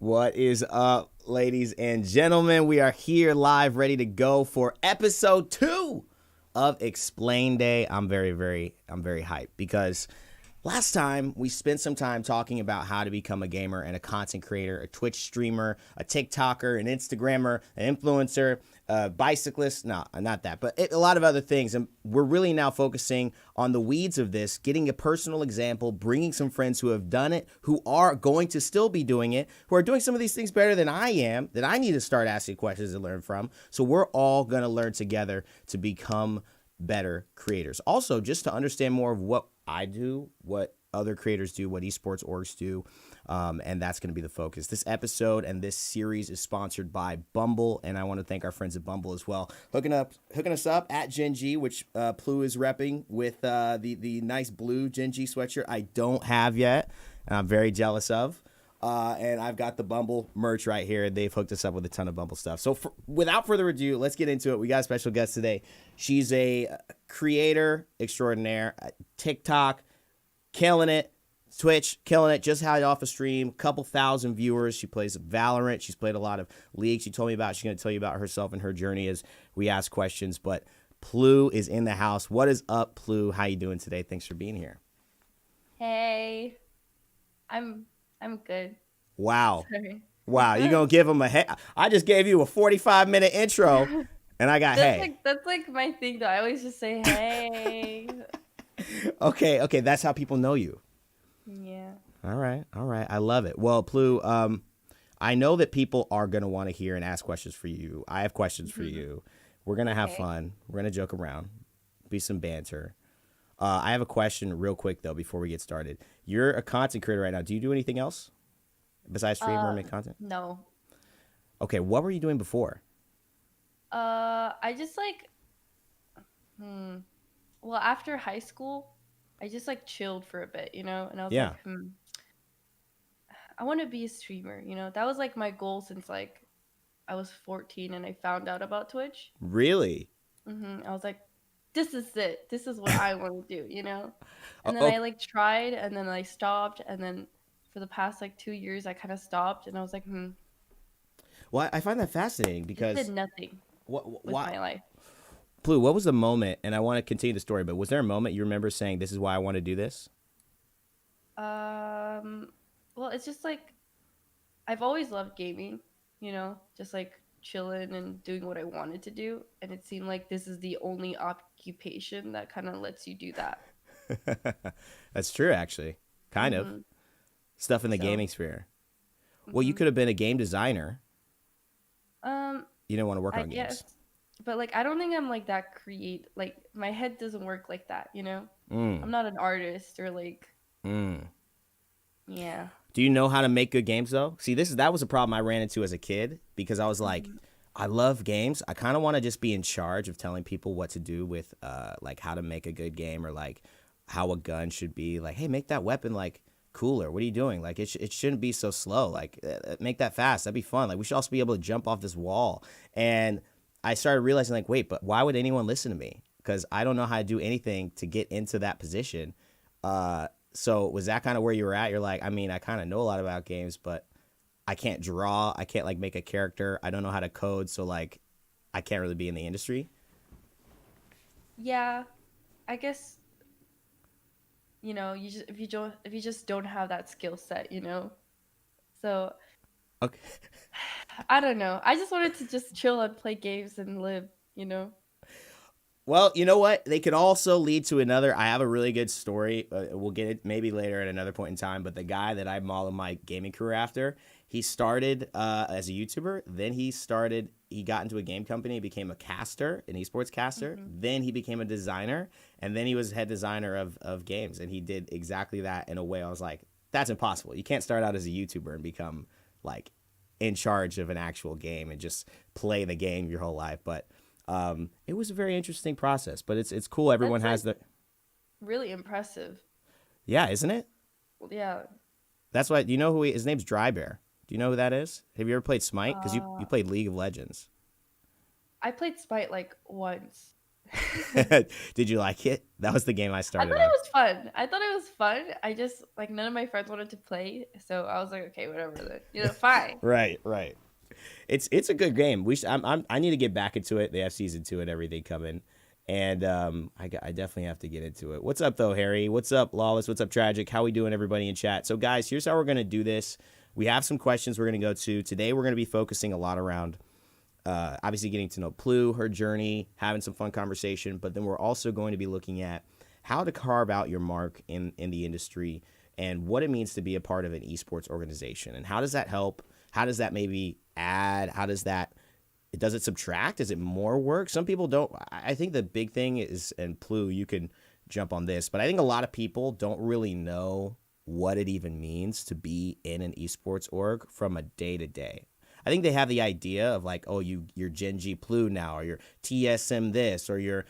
What is up, ladies and gentlemen? We are here live, ready to go for episode 2 of Explaynday. I'm very hyped because last time we spent some time talking about how to become a gamer and a content creator, a Twitch streamer, a TikToker, an Instagrammer, an influencer, a bicyclist. No, not that, but a lot of other things. And we're really now focusing on the weeds of this, getting a personal example, bringing some friends who have done it, who are going to still be doing it, who are doing some of these things better than I am, that I need to start asking questions and learn from. So we're all going to learn together to become better creators. Also, just to understand more of what I do, what other creators do, what Esports Orgs do, and that's going to be the focus. This episode and this series is sponsored by Bumble, and I want to thank our friends at Bumble as well. Hooking us up at Gen.G, which ft.Ploo is repping with the nice blue Jinji sweatshirt I don't have yet, and I'm very jealous of. And I've got the Bumble merch right here. They've hooked us up with a ton of Bumble stuff. So without further ado, let's get into it. We got a special guest today. She's a creator extraordinaire, TikTok, killing it, Twitch, killing it, just had off a stream, couple thousand viewers. She plays Valorant. She's played a lot of leagues. She told me about, she's going to tell you about herself and her journey as we ask questions. But ft.Ploo is in the house. What is up, ft.Ploo? How you doing today? Thanks for being here. Hey, I'm good. Wow. Sorry. Wow, you're going to give him a hey. I just gave you a 45-minute intro, and I got hey. That's like my thing, though. I always just say hey. Okay, that's how people know you. Yeah. All right. I love it. Well, ft.Ploo, I know that people are going to want to hear and ask questions for you. I have questions for you. We're going to have fun. We're going to joke around, be some banter. I have a question real quick, though, before we get started. You're a content creator right now. Do you do anything else besides stream or make content? No. Okay, what were you doing before? I just well, after high school, I just chilled for a bit, and I was I want to be a streamer, That was my goal since I was 14 and I found out about Twitch. Really? I was like, this is it. This is what I want to do, And then I tried, and then I stopped, and then for the past 2 years I kind of stopped, and I was like, Well, I find that fascinating because I did nothing with my life. ft.Ploo, what was the moment, and I want to continue the story, but was there a moment you remember saying, this is why I want to do this? Well, it's just I've always loved gaming, just chilling and doing what I wanted to do, and it seemed like this is the only occupation that kind of lets you do that. That's true, actually. Kind of. Stuff in the gaming sphere. Well, you could have been a game designer. You didn't want to work on games. But I don't think I'm that creative. My head doesn't work like that, I'm not an artist or yeah. Do you know how to make good games though? See, that was a problem I ran into as a kid because I was like, I love games. I kind of want to just be in charge of telling people what to do with how to make a good game, or how a gun should be. Hey, make that weapon cooler. What are you doing? It shouldn't be so slow. Make that fast. That'd be fun. We should also be able to jump off this wall. And I started realizing wait, but why would anyone listen to me? Because I don't know how to do anything to get into that position. So was that kind of where you were at? You're like, I mean, I kind of know a lot about games, but I can't draw. I can't make a character. I don't know how to code. So I can't really be in the industry. Yeah, I guess, if you just don't have that skill set, So okay. I don't know. I just wanted to just chill and play games and live, Well, you know what? They could also lead to another. I have a really good story. We'll get it maybe later at another point in time. But the guy that I modeled my gaming career after, he started as a YouTuber. Then he got into a game company, became a caster, an esports caster. Then he became a designer. And then he was head designer of games. And he did exactly that in a way I was like, that's impossible. You can't start out as a YouTuber and become in charge of an actual game and just play the game your whole life. But it was a very interesting process, but it's cool. Everyone has really impressive. Yeah, isn't it? Yeah. That's why. Do you know his name's Dry Bear? Do you know who that is? Have you ever played Smite? Because you played League of Legends. I played Smite once. Did you like it? That was the game I I thought started on. it was fun. I thought it was fun. I just like none of my friends wanted to play, so I was like, okay, whatever then. Fine. Right, right. It's a good game. I need to get back into it. They have season 2 and everything coming, and I definitely have to get into it. What's up though, Harry? What's up, Lawless? What's up, Tragic? How we doing, everybody in chat? So guys, here's how we're gonna do this. We have some questions we're gonna go to today. We're gonna be focusing a lot around obviously getting to know Ploo, her journey, having some fun conversation, but then we're also going to be looking at how to carve out your mark in the industry and what it means to be a part of an esports organization and how does that help? How does that maybe add? How does does it subtract? Is it more work? Some people don't. I think the big thing is, and Ploo, you can jump on this, but I think a lot of people don't really know what it even means to be in an esports org from a day to day. I think they have the idea of like, oh, you're Gen.G Ploo now, or you're TSM this, or you're,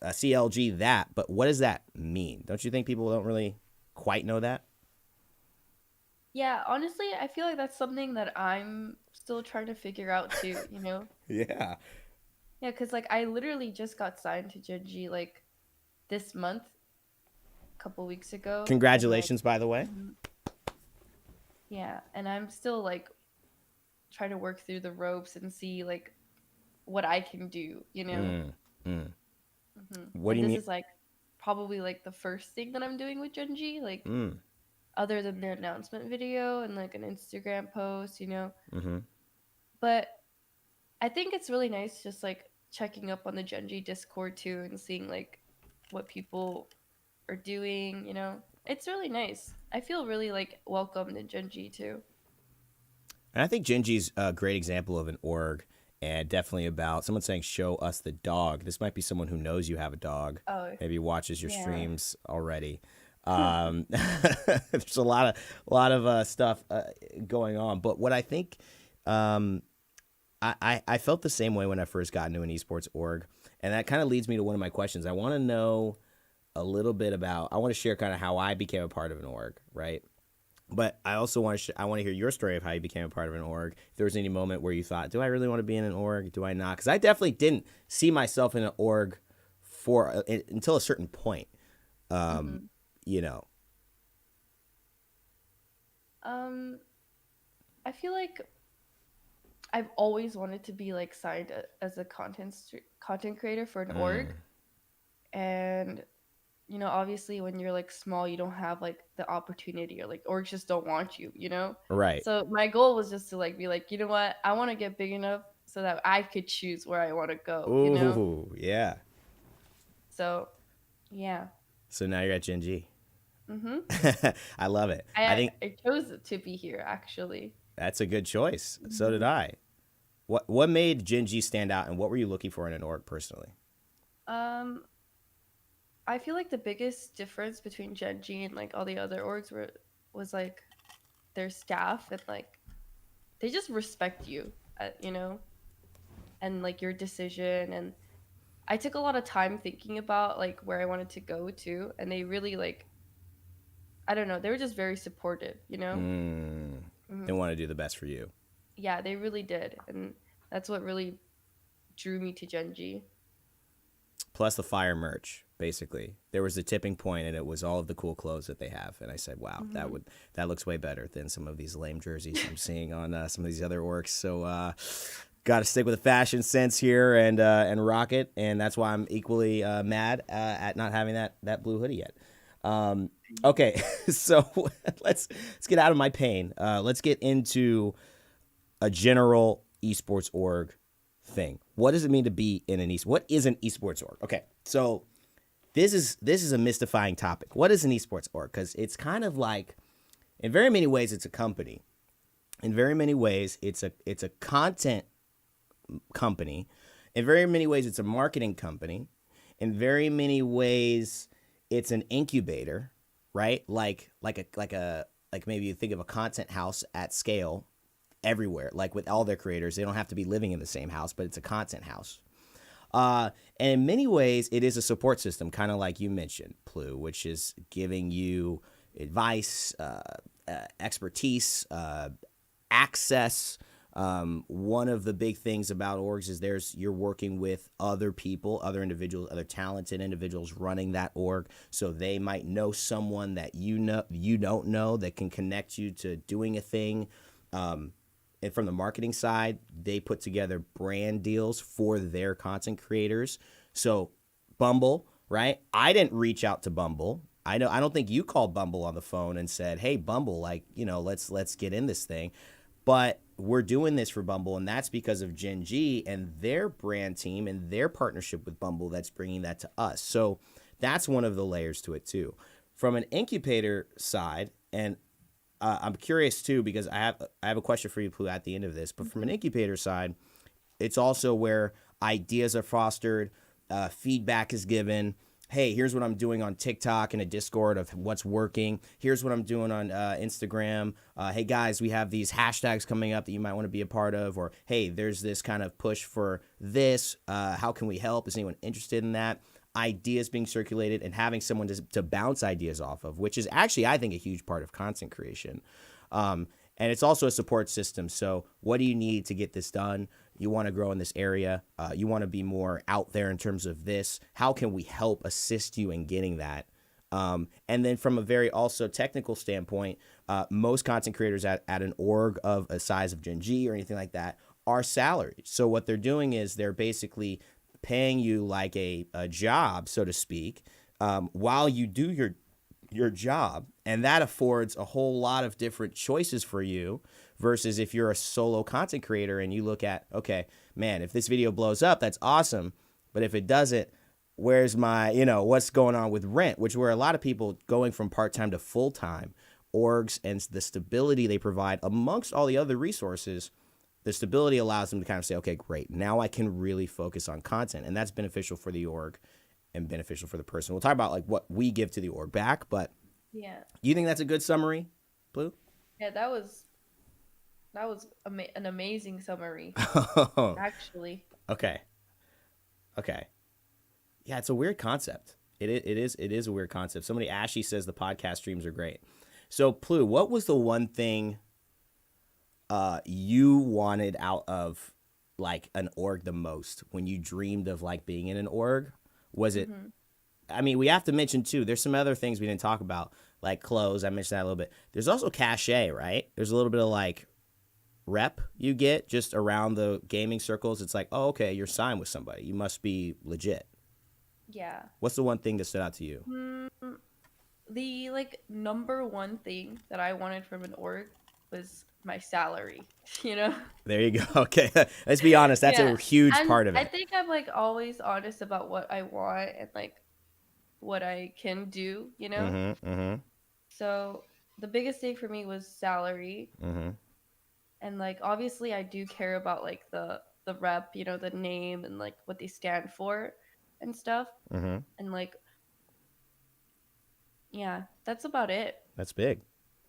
a CLG that. But what does that mean? Don't you think people don't really quite know that? Yeah, honestly, I feel like that's something that I'm still trying to figure out too, Yeah. Yeah, because like I literally just got signed to Jinji like this month, a couple weeks ago, and like, Congratulations, by the way. mhm, yeah, and I'm still like trying to work through the ropes and see like what I can do. Mm, mm. What do And you this mean? is like probably like the first thing that I'm doing with Jinji, like Mm, other than their announcement video and like an Instagram post. mm-hmm. But I think it's really nice just like checking up on the Genji Discord too and seeing like what people are doing. It's really nice. I feel really like welcomed in Genji too. And I think Jinji's a great example of an org and definitely about someone saying, show us the dog. This might be someone who knows you have a dog, Oh, maybe watches your yeah. streams already. There's a lot of stuff going on. But what I think, I felt the same way when I first got into an esports org. And that kind of leads me to one of my questions. I want to know a little bit about, I want to share kind of how I became a part of an org, right? But I also want to I want to hear your story of how you became a part of an org. If there was any moment where you thought, do I really want to be in an org? Do I not? Because I definitely didn't see myself in an org for until a certain point. Um, hmm you know. Um, I feel like I've always wanted to be like signed as a content creator for an org, Mm, and obviously when you're like small, you don't have like the opportunity, or like orgs just don't want you. right. So my goal was just to like be like, you know what, I want to get big enough so that I could choose where I want to go. Ooh, yeah. So yeah. So now you're at Jinji. Mhm. I love it. I I think I chose to be here actually. that's a good choice. So did Mhm. I. What made Jinji stand out, and what were you looking for in an org personally? Um, I feel like the biggest difference between Gen.G and like all the other orgs was like their staff, and like they just respect you, and like your decision. And I took a lot of time thinking about like where I wanted to go to, and they really like, I don't know, they were just very supportive. Mm, they hmm want to do the best for you. Yeah, they really did, and that's what really drew me to Gen.G. Plus the fire merch. Basically, there was a tipping point, and it was all of the cool clothes that they have. And I said, "Wow, hmm that looks way better than some of these lame jerseys I'm seeing on some of these other orcs." So, got to stick with the fashion sense here and rock it. And that's why I'm equally mad at not having that blue hoodie yet. Okay, so let's get out of my pain. Let's get into a general esports org thing. What does it mean to be in an what is an esports org? Okay, so this is a mystifying topic. What is an esports org? Because it's kind of like, in very many ways, it's a company. In very many ways, it's a content company. In very many ways, it's a marketing company. In very many ways, it's an incubator, right? Like maybe you think of a content house at scale everywhere, like with all their creators. They don't have to be living in the same house, but it's a content house. And in many ways, it is a support system, kind of like you mentioned, Ploo, which is giving you advice, expertise, access, One of the big things about orgs is you're working with other people, other individuals, other talented individuals running that org. So they might know someone that you don't know that can connect you to doing a thing. And from the marketing side, they put together brand deals for their content creators. So Bumble, right? I didn't reach out to Bumble. I don't think you called Bumble on the phone and said, "Hey, Bumble, like, let's get in this thing." But we're doing this for Bumble, and that's because of Jinji and their brand team and their partnership with Bumble that's bringing that to us. So that's one of the layers to it too. From an incubator side, and I'm curious too because I have a question for you, Ploo, at the end of this. But from an incubator side, it's also where ideas are fostered, feedback is given. Hey, here's what I'm doing on TikTok and a Discord of what's working. Here's what I'm doing on Instagram. Hey, guys, we have these hashtags coming up that you might want to be a part of. Or, hey, there's this kind of push for this. How can we help? Is anyone interested in that? Ideas being circulated and having someone to bounce ideas off of, which is actually, I think, a huge part of content creation. And it's also a support system. So what do you need to get this done? You want to grow in this area. You want to be more out there in terms of this. How can we help assist you in getting that? And then from a very also technical standpoint, most content creators at an org of a size of Gen.G or anything like that are salaried. So what they're doing is they're basically paying you like a job, so to speak, while you do your job, and that affords a whole lot of different choices for you versus if you're a solo content creator and you look at, okay, man, if this video blows up, that's awesome, but if it doesn't, where's my, what's going on with rent, which where a lot of people going from part-time to full-time, orgs and the stability they provide amongst all the other resources, the stability allows them to kind of say, okay, great, now I can really focus on content, and that's beneficial for the org and beneficial for the person. We'll talk about like what we give to the org back, but Yeah. you think that's a good summary, Ploo? Yeah, that was an amazing summary, actually. Okay. Yeah, it's a weird concept. It is a weird concept. Somebody, Ashy, says the podcast streams are great. So, Ploo, what was the one thing you wanted out of like an org the most when you dreamed of like being in an org? Was it? I mean, we have to mention too. There's some other things we didn't talk about, like clothes. I mentioned that a little bit. There's also cachet, right? There's a little bit of like rep you get just around the gaming circles. It's like, oh, okay, you're signed with somebody. You must be legit. Yeah. What's the one thing that stood out to you? The like number one thing that I wanted from an org was my salary, you know? There you go. Okay, let's be honest. That's Yeah. a huge And part of I it. think I'm like always honest about what I want and like what I can do, you know? So the biggest thing for me was salary. And like obviously I do care about like the rep, the name and like what they stand for and stuff. And like yeah, that's about it. That's big.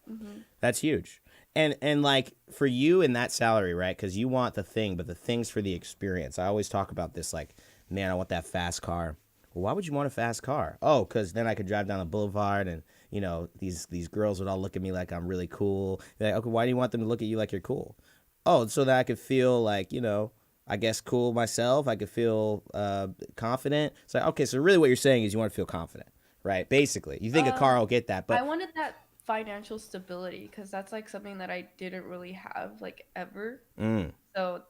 Hmm. That's huge. And like for you in that salary, right? Because you want the thing, but the thing's for the experience. I always talk about this, like, man, I want that fast car. Well, why would you want a fast car? Oh, because then I could drive down the boulevard and these girls would all look at me like I'm really cool. They're like, okay, why do you want them to look at you like you're cool? Oh, so that I could feel like, I guess cool myself. I could feel confident. It's like, okay, so really what you're saying is you want to feel confident, right? Basically, you think a car will get that, I but wanted that financial stability because that's like something that I didn't really have like ever. So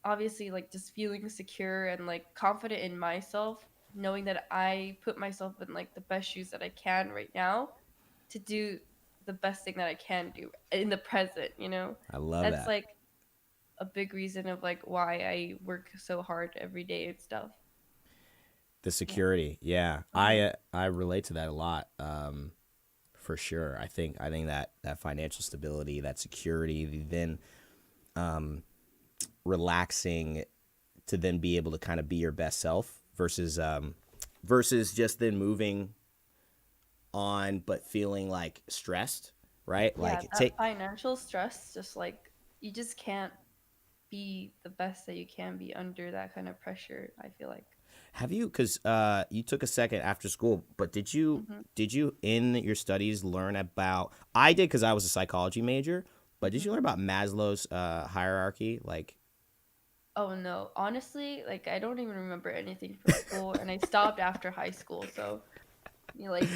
obviously like just feeling secure and like confident in myself, knowing that I put myself in like the best shoes that I can right now to do the best thing that I can do in the present, I love That's that. like a big reason of like why I work so hard every day and stuff. The Yeah. security, yeah, I relate to that a lot, for sure. I think that financial stability, that security, then relaxing to then be able to kind of be your best self versus just then moving on but feeling like stressed, right? Yeah, Like that financial stress just like you just can't be the best that you can be under that kind of pressure, I feel like. have you because you took a second after school, but did you Hmm. did you in your studies learn about? I did because I was a psychology major. But did you learn about Maslow's hierarchy? Like, Oh no, honestly, like I don't even remember anything from school, and I stopped after high school. So like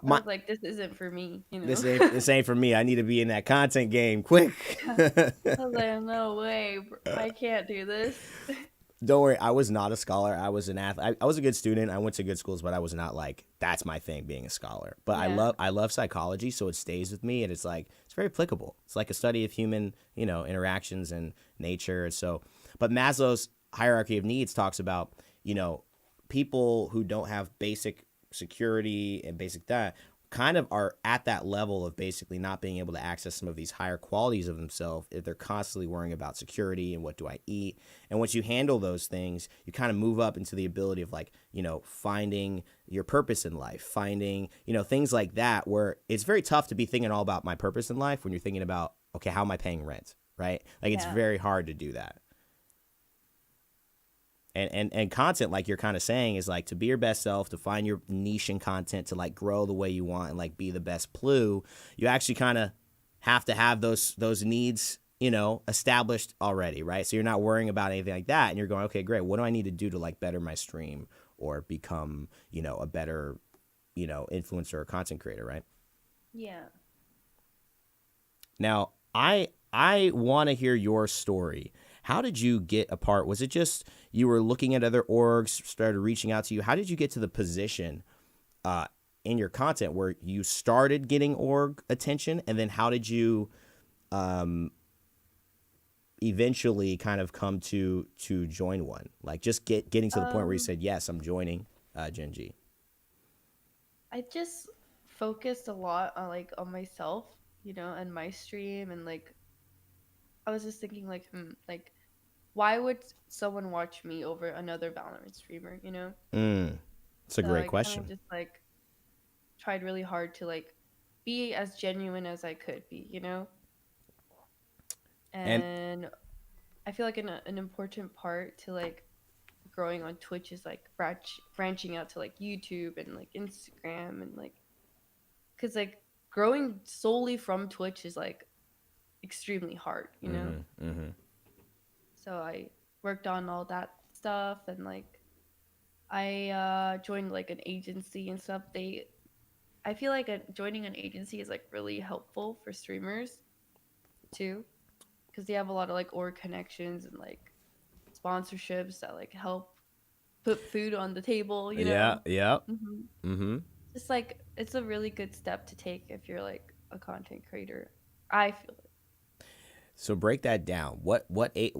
I my was like, this isn't for me, this ain't for me. I need to be in that content game quick. I was like, no way, I can't do this. Don't worry, I was not a scholar. I was an athlete. I was a good student. I went to good schools, but I was not like that's my thing, being a scholar. But Yeah. I love psychology, so it stays with me, and it's like it's very applicable. It's like a study of human, interactions and nature. So, but Maslow's hierarchy of needs talks about people who don't have basic security and basic that kind of are at that level of basically not being able to access some of these higher qualities of themselves if they're constantly worrying about security and what do I eat. And once you handle those things, you kind of move up into the ability of like, finding your purpose in life, finding, things like that, where it's very tough to be thinking all about my purpose in life when you're thinking about, okay, how am I paying rent? Right? Like it's Yeah. very hard to do that. And content, like you're kind of saying, is like to be your best self, to find your niche in content, to like grow the way you want and like be the best Ploo. You actually kind of have to have those needs, established already, right? So you're not worrying about anything like that, and you're going, okay, great. What do I need to do to like better my stream or become, a better, influencer or content creator, right? Yeah. Now, I want to hear your story. How did you get a part? Was it just you were looking at other orgs, started reaching out to you? How did you get to the position in your content where you started getting org attention? And then how did you eventually kind of come to join one? Like just getting to the point where you said, yes, I'm joining Gen.G. I just focused a lot on myself, and my stream, and like I was just thinking like, like why would someone watch me over another Valorant streamer, It's a So great I kind of question. just like tried really hard to like be as genuine as I could be, And And I feel like an important part to like growing on Twitch is like branching out to like YouTube and like Instagram and like because like growing solely from Twitch is like extremely hard. So I worked on all that stuff and like I joined like an agency and stuff. I feel like joining an agency is like really helpful for streamers too because they have a lot of like org connections and like sponsorships that like help put food on the table. yeah. hmm Mm-hmm. Just like it's a really good step to take if you're like a content creator. I feel it. So break that down. What you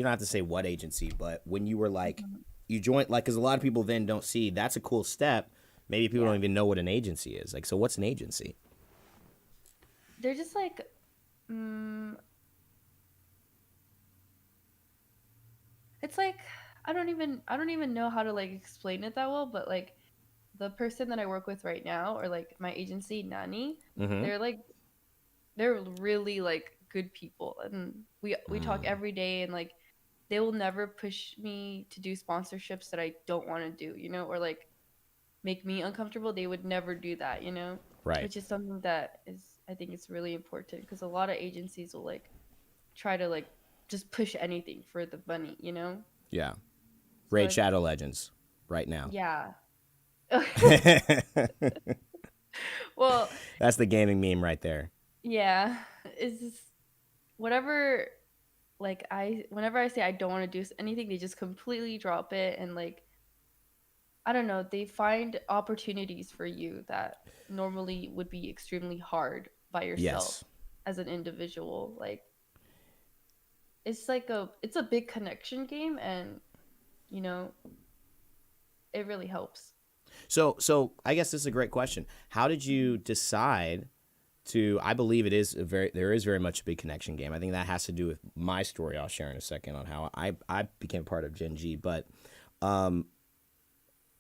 don't have to say what agency, but when you were like Mhm. you joined, like, because a lot of people then don't see that's a cool step. Maybe people Yeah, don't even know what an agency is. Like, so what's an agency? they're just like mm, it's like I don't even know how to like explain it that well, but like the person that I work with right now or like my agency Nani, Mm-hmm. they're like they're really like good people and we talk every day and like they will never push me to do sponsorships that I don't want to do, or like make me uncomfortable. They would never do that, Right. which is something that is I think it's really important because a lot of agencies will like try to like just push anything for the money. Yeah. So Raid Shadow Legends right now. yeah. That's Well, the gaming meme right there. yeah, it's just whatever like whenever I say I don't want to do anything, they just completely drop it and like I don't know, they find opportunities for you that normally would be extremely hard by yourself Yes. as an individual. Like it's a big connection game and you know, it really helps. So I guess this is a great question. How did you decide to? I believe there is very much a big connection game. I think that has to do with my story. I'll share in a second on how I became part of Gen.G. But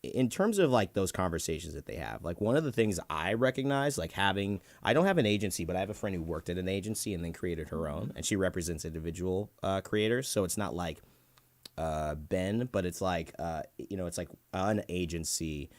in terms of like those conversations that they have, like one of the things I recognize, like I don't have an agency, but I have a friend who worked at an agency and then created her own, and she represents individual creators. So it's not like Ben, but it's like it's like an agency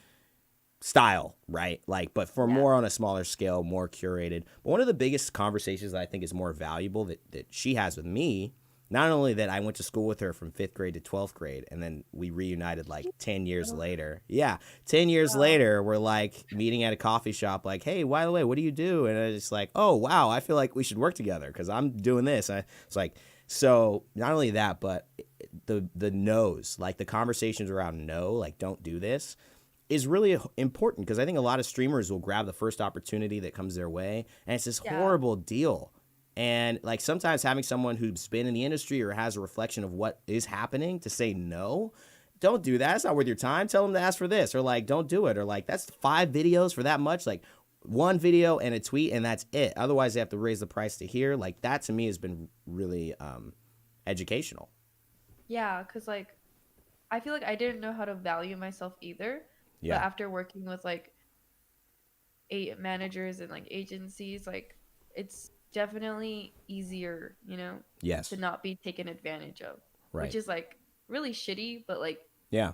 style, right? Like, but for Yeah. more on a smaller scale, more curated. But one of the biggest conversations that I think is more valuable that she has with me, not only that I went to school with her from 5th grade to 12th grade, and then we reunited like 10 years Oh, later. Yeah, 10 years wow. later, we're like meeting at a coffee shop, like, hey, by the way, what do you do? And it's like, oh, wow, I feel like we should work together because I'm doing this. It's like, so not only that, but the no's, like the conversations around no, like don't do this, is really important because I think a lot of streamers will grab the first opportunity that comes their way, and it's this Yeah. horrible deal. And like sometimes having someone who's been in the industry or has a reflection of what is happening to say no, don't do that. It's not worth your time. Tell them to ask for this, or like don't do it, or like that's 5 videos for that much. Like one video and a tweet and that's it. Otherwise, they have to raise the price to here. Like that to me has been really educational. Yeah, because like I feel like I didn't know how to value myself either. But Yeah. after working with like managers and like agencies, like it's definitely easier, to Yes. not be taken advantage of, which Right. is like really shitty, but like Yeah.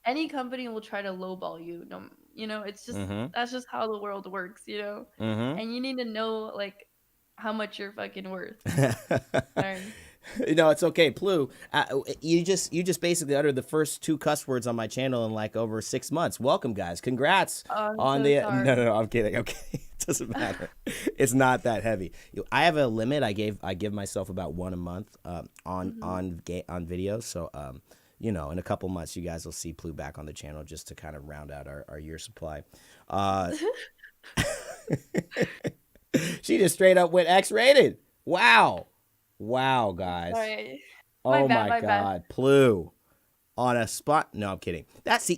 any company will try to lowball you. No, it's just Mm-hmm. that's just how the world works. Mm-hmm. And you need to know like how much you're fucking worth. Sorry. No, it's okay, Ploo. You just basically uttered the first 2 cuss words on my channel in like over 6 months. Welcome, guys. Congrats Oh, I'm on so the. No, no, sorry. no. I'm kidding. Okay, it doesn't matter. It's not that heavy. I have a limit. I give myself about one a month Hmm. on videos. So in a couple months, you guys will see Ploo back on the channel just to kind of round out our year supply. Uh, she just straight up went X-rated. Wow. Wow, guys. Sorry. My Oh bad, my my bad. God, Ploo on a spot. No, I'm kidding.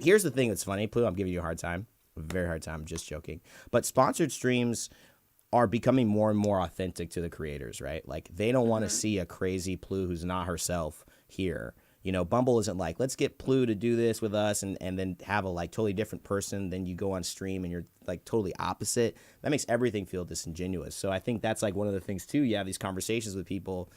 Here's the thing that's funny, Ploo. I'm giving you a hard time, a very hard time. I'm just joking. But sponsored streams are becoming more and more authentic to the creators, right? Like they don't want to Hmm. see a crazy Ploo who's not herself here. Bumble isn't like, let's get Ploo to do this with us and then have a like totally different person. Then you go on stream and you're like totally opposite. That makes everything feel disingenuous. So I think that's like one of the things too. You have these conversations with people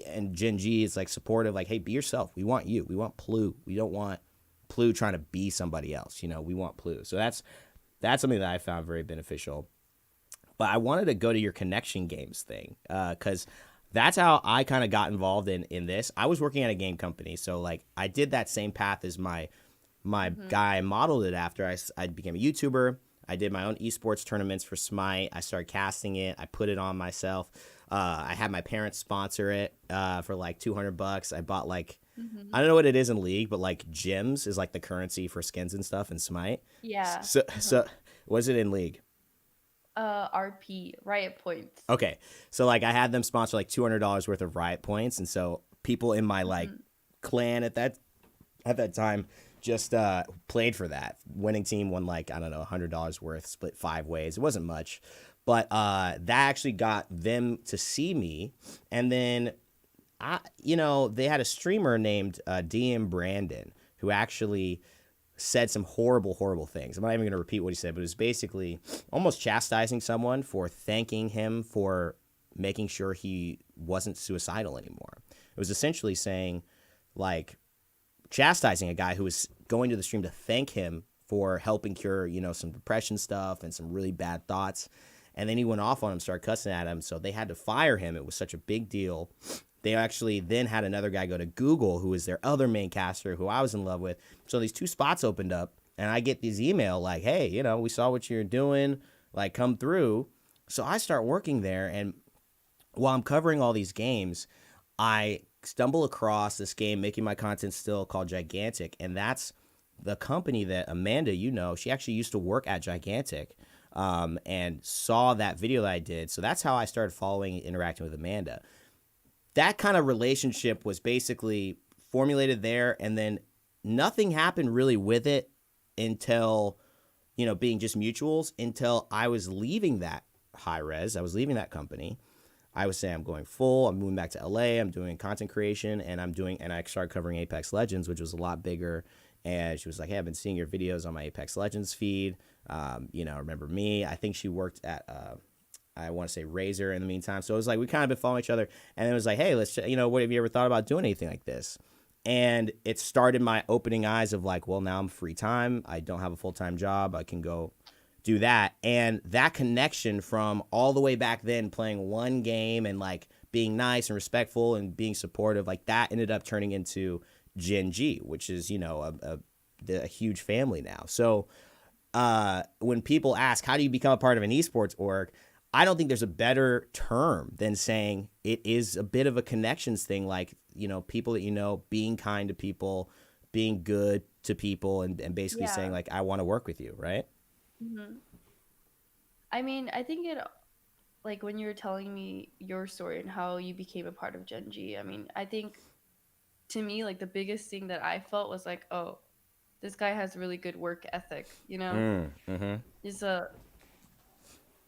and Gen.G is like supportive, like, hey, be yourself. We want you. We want Ploo. We don't want Ploo trying to be somebody else. We want Ploo. So that's something that I found very beneficial. But I wanted to go to your connection games thing because that's how I kind of got involved in this. I was working at a game company, so like I did that same path as my Hmm. guy modeled it after I became a YouTuber. I did my own esports tournaments for Smite. I started casting it. I put it on myself. I had my parents sponsor it for like $200. I bought like Hmm. I don't know what it is in League, but like gems is like the currency for skins and stuff in Smite. Yeah. So Uh-huh. so was it in League? RP, riot points. Okay, so like I had them sponsor like $200 worth of riot points, and so people in my like Hmm. clan at that time just played for that. Winning team won like I don't know $100 worth, split 5 ways. It wasn't much, but that actually got them to see me, and then they had a streamer named DM Brandon who actually said some horrible, horrible things. I'm not even going to repeat what he said, but it was basically almost chastising someone for thanking him for making sure he wasn't suicidal anymore. It was essentially saying, like, chastising a guy who was going to the stream to thank him for helping cure, some depression stuff and some really bad thoughts. And then he went off on him, started cussing at him. So they had to fire him. It was such a big deal. They actually then had another guy go to Google, who was their other main caster, who I was in love with. So these 2 spots opened up, and I get these email like, hey, we saw what you're doing, like come through. So I start working there, and while I'm covering all these games, I stumble across this game making my content still called Gigantic, and that's the company that Amanda, she actually used to work at Gigantic, and saw that video that I did. So that's how I started following and interacting with Amanda. That kind of relationship was basically formulated there, and then nothing happened really with it until being just mutuals until I was leaving that high res. I was leaving that company. I was saying I'm going full. I'm moving back to LA. I'm doing content creation, and I started covering Apex Legends, which was a lot bigger. And she was like, "Hey, I've been seeing your videos on my Apex Legends feed. Remember me?" I think she worked at I want to say Razor in the meantime. So it was like we kind of been following each other, and it was like, "Hey, let's what have you ever thought about doing anything like this?" And it started my opening eyes of like, well, now I'm free time. I don't have a full-time job. I can go do that. And that connection from all the way back then playing one game and like being nice and respectful and being supportive, like that ended up turning into Gen.G, which is, you know, a huge family now. So when people ask, how do you become a part of an esports org? I don't think there's a better term than saying it is a bit of a connections thing. Like, you know, people that, you know, being kind to people, being good to people, and basically saying Yeah. like, I want to work with you. Right. Hmm. I mean, I think it, like when you were telling me your story and how you became a part of Gen G, I mean, I think to me, like the biggest thing that I felt was like, oh, this guy has really good work ethic, you know? Mm-hmm. Is a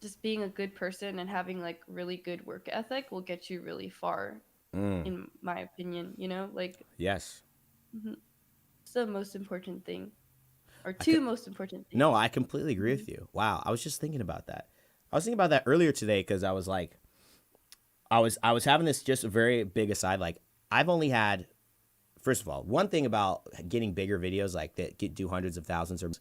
just being a good person and having like really good work ethic will get you really far, Mm. in my opinion, you know? Like, Yes. mhm, it's the most important thing, or I could, two most important no, things. I completely agree Hmm. with you. Wow. I was just thinking about that. I was thinking about that earlier today because I was like, I was having this just a very big aside. Like, I've only had, first of all, one thing about getting bigger videos like that do hundreds of thousands or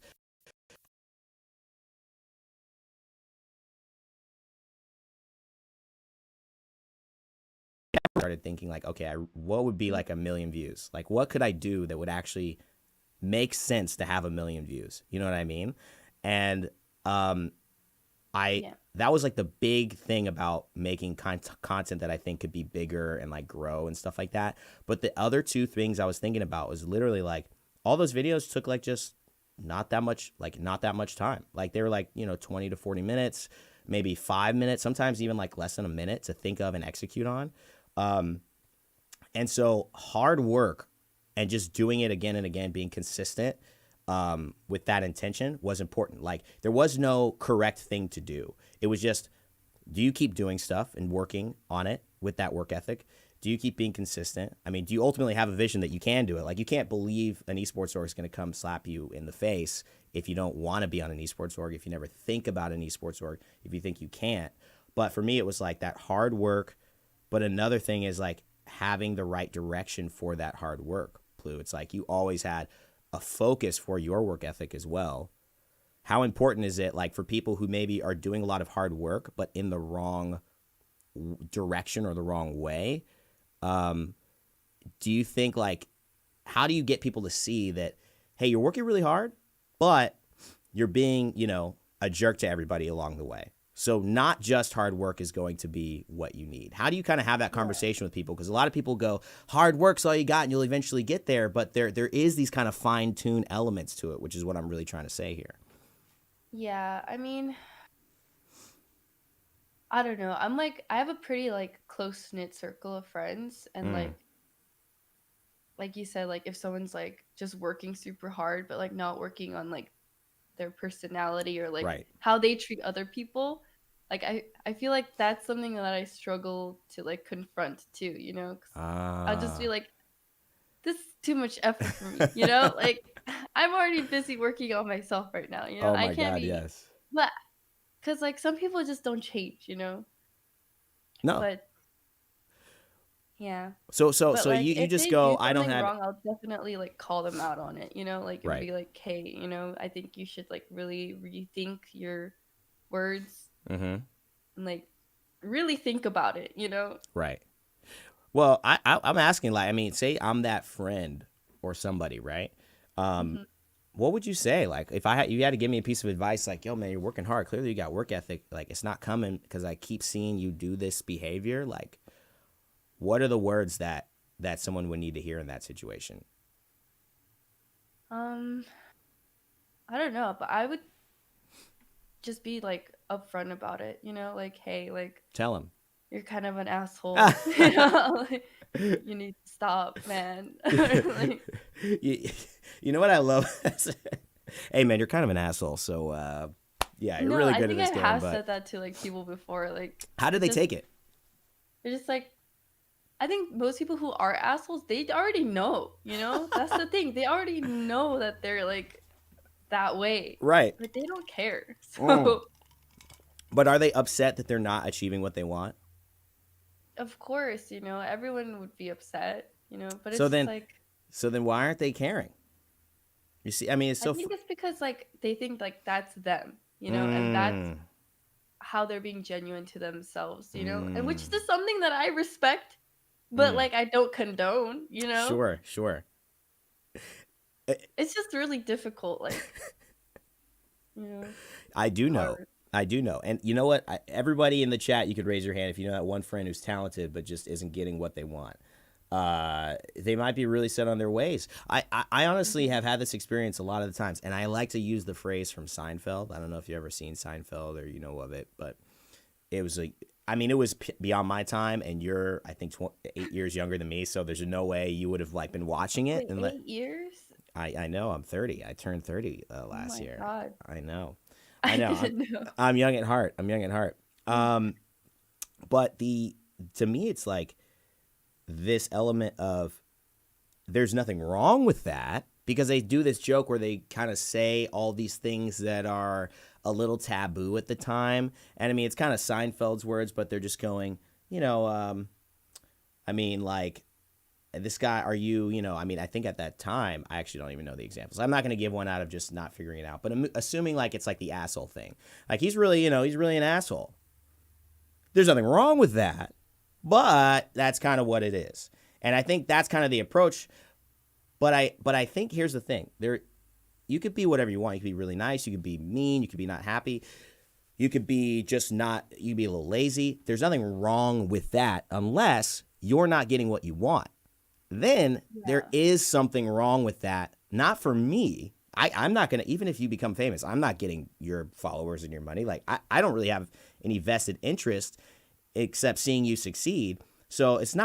started thinking like, okay, what would be like a million views? Like, what could I do that would actually make sense to have a million views? You know what I mean? And um, I Yeah. that was like the big thing about making content that I think could be bigger and like grow and stuff like that. But the other two things I was thinking about was literally like all those videos took like just not that much time. Like they were like, you know, 20 to 40 minutes, maybe 5 minutes, sometimes even like less than a minute to think of and execute on. Um, and so hard work and just doing it again and again, being consistent with that intention was important. Like there was no correct thing to do. It was just, do you keep doing stuff and working on it with that work ethic? Do you keep being consistent? I mean, do you ultimately have a vision that you can do it? Like you can't believe an esports org is going to come slap you in the face if you don't want to be on an esports org, if you never think about an esports org, if you think you can't. But for me, it was like that hard work. But another thing is like having the right direction for that hard work, Ploo. It's like you always had a focus for your work ethic as well. How important is it like for people who maybe are doing a lot of hard work but in the wrong direction or the wrong way? Um, do you think like how do you get people to see that hey, you're working really hard, but you're being, you know, a jerk to everybody along the way? So not just hard work is going to be what you need. How do you kind of have that Yeah. conversation with people? Because a lot of people go, hard work's all you got and you'll eventually get there. But there is these kind of fine-tuned elements to it, which is what I'm really trying to say here. Yeah. I mean, I don't know. I'm like, I have a pretty like close knit circle of friends, and Mm, like you said, like if someone's like just working super hard, but like not working on like their personality or like right. how they treat other people, like I feel like that's something that I struggle to like confront too, you know? 'Cause I'll just be Ah. like, this is too much effort for me, you know? Like I'm already busy working on myself right now, you know? Oh I my can't God, be, yes. but because like some people just don't change, you know? No. But yeah. But So like you if just they do go, I don't something have wrong, I'll definitely like call them out on it, you know, like and right. be like, "Hey, you know, I think you should like really rethink your words Mm-hmm. and like really think about it, you know?" Right. Well, I'm asking like I mean, say I'm that friend or somebody, right? Um, Hmm. what would you say? Like if I had you had to give me a piece of advice, like, yo, man, you're working hard. Clearly, you got work ethic. Like it's not coming because I keep seeing you do this behavior. Like, what are the words that someone would need to hear in that situation? Um, I don't know, but I would just be like upfront about it, you know, like, "Hey, like Tell him. you're kind of an asshole." You know, like you need to stop, man. Like, you, you know what I love? Hey, man, you're kind of an asshole. So, yeah, you're no, really I good at think I this game. have But said that to like people before. Like how did it they just take it? they're just like, I think most people who are assholes, they already know, you know? That's the thing. They already know that they're like that way, Right. but they don't care. Mm. So, But are they upset that they're not achieving what they want? of course, you know, everyone would be upset, you know, but So it's just then, like, So then why aren't they caring? You see, I mean, it's I so. think it's because like they think like that's them, and that's Mm, how they're being genuine to themselves, and which mm, is something that I respect, but mm. like I don't condone. Sure, sure. Eh, It's just really difficult, like, I do know. hard. I do know. And you know what? Everybody in the chat, you could raise your hand if you know that one friend who's talented but just isn't getting what they want. They might be really set on their ways. I honestly Mhm. have had this experience a lot of the times, and I like to use the phrase from Seinfeld. I don't know if you've ever seen Seinfeld or you know of it, but it was like, I mean, it was beyond my time, and you're, I think, 8 years younger than me, so there's no way you would have like been watching it. Wait, And 8 years? I know I'm 30. I turned 30 Oh last my year. god. I know. I I know. didn't know. I'm young at heart. I'm young at heart. Um, but to me, it's like this element of there's nothing wrong with that because they do this joke where they kind of say all these things that are a little taboo at the time. And I mean, it's kind of Seinfeld's words, but they're just going, I mean, like, this guy, are you, I mean, I think at that time, I actually don't even know the examples. I'm not going to give one out of just not figuring it out, but I'm assuming like it's like the asshole thing. Like he's really, he's really an asshole. There's nothing wrong with that, but that's kind of what it is. And I think that's kind of the approach. But I think here's the thing. You could be whatever you want. You could be really nice. You could be mean. You could be not happy. You could be just not, you could be a little lazy. There's nothing wrong with that unless you're not getting what you want. Then there Yeah. is something wrong with that. Not for me. I'm not going to, even if you become famous, I'm not getting your followers and your money. Like, I don't really have any vested interest except seeing you succeed. So there's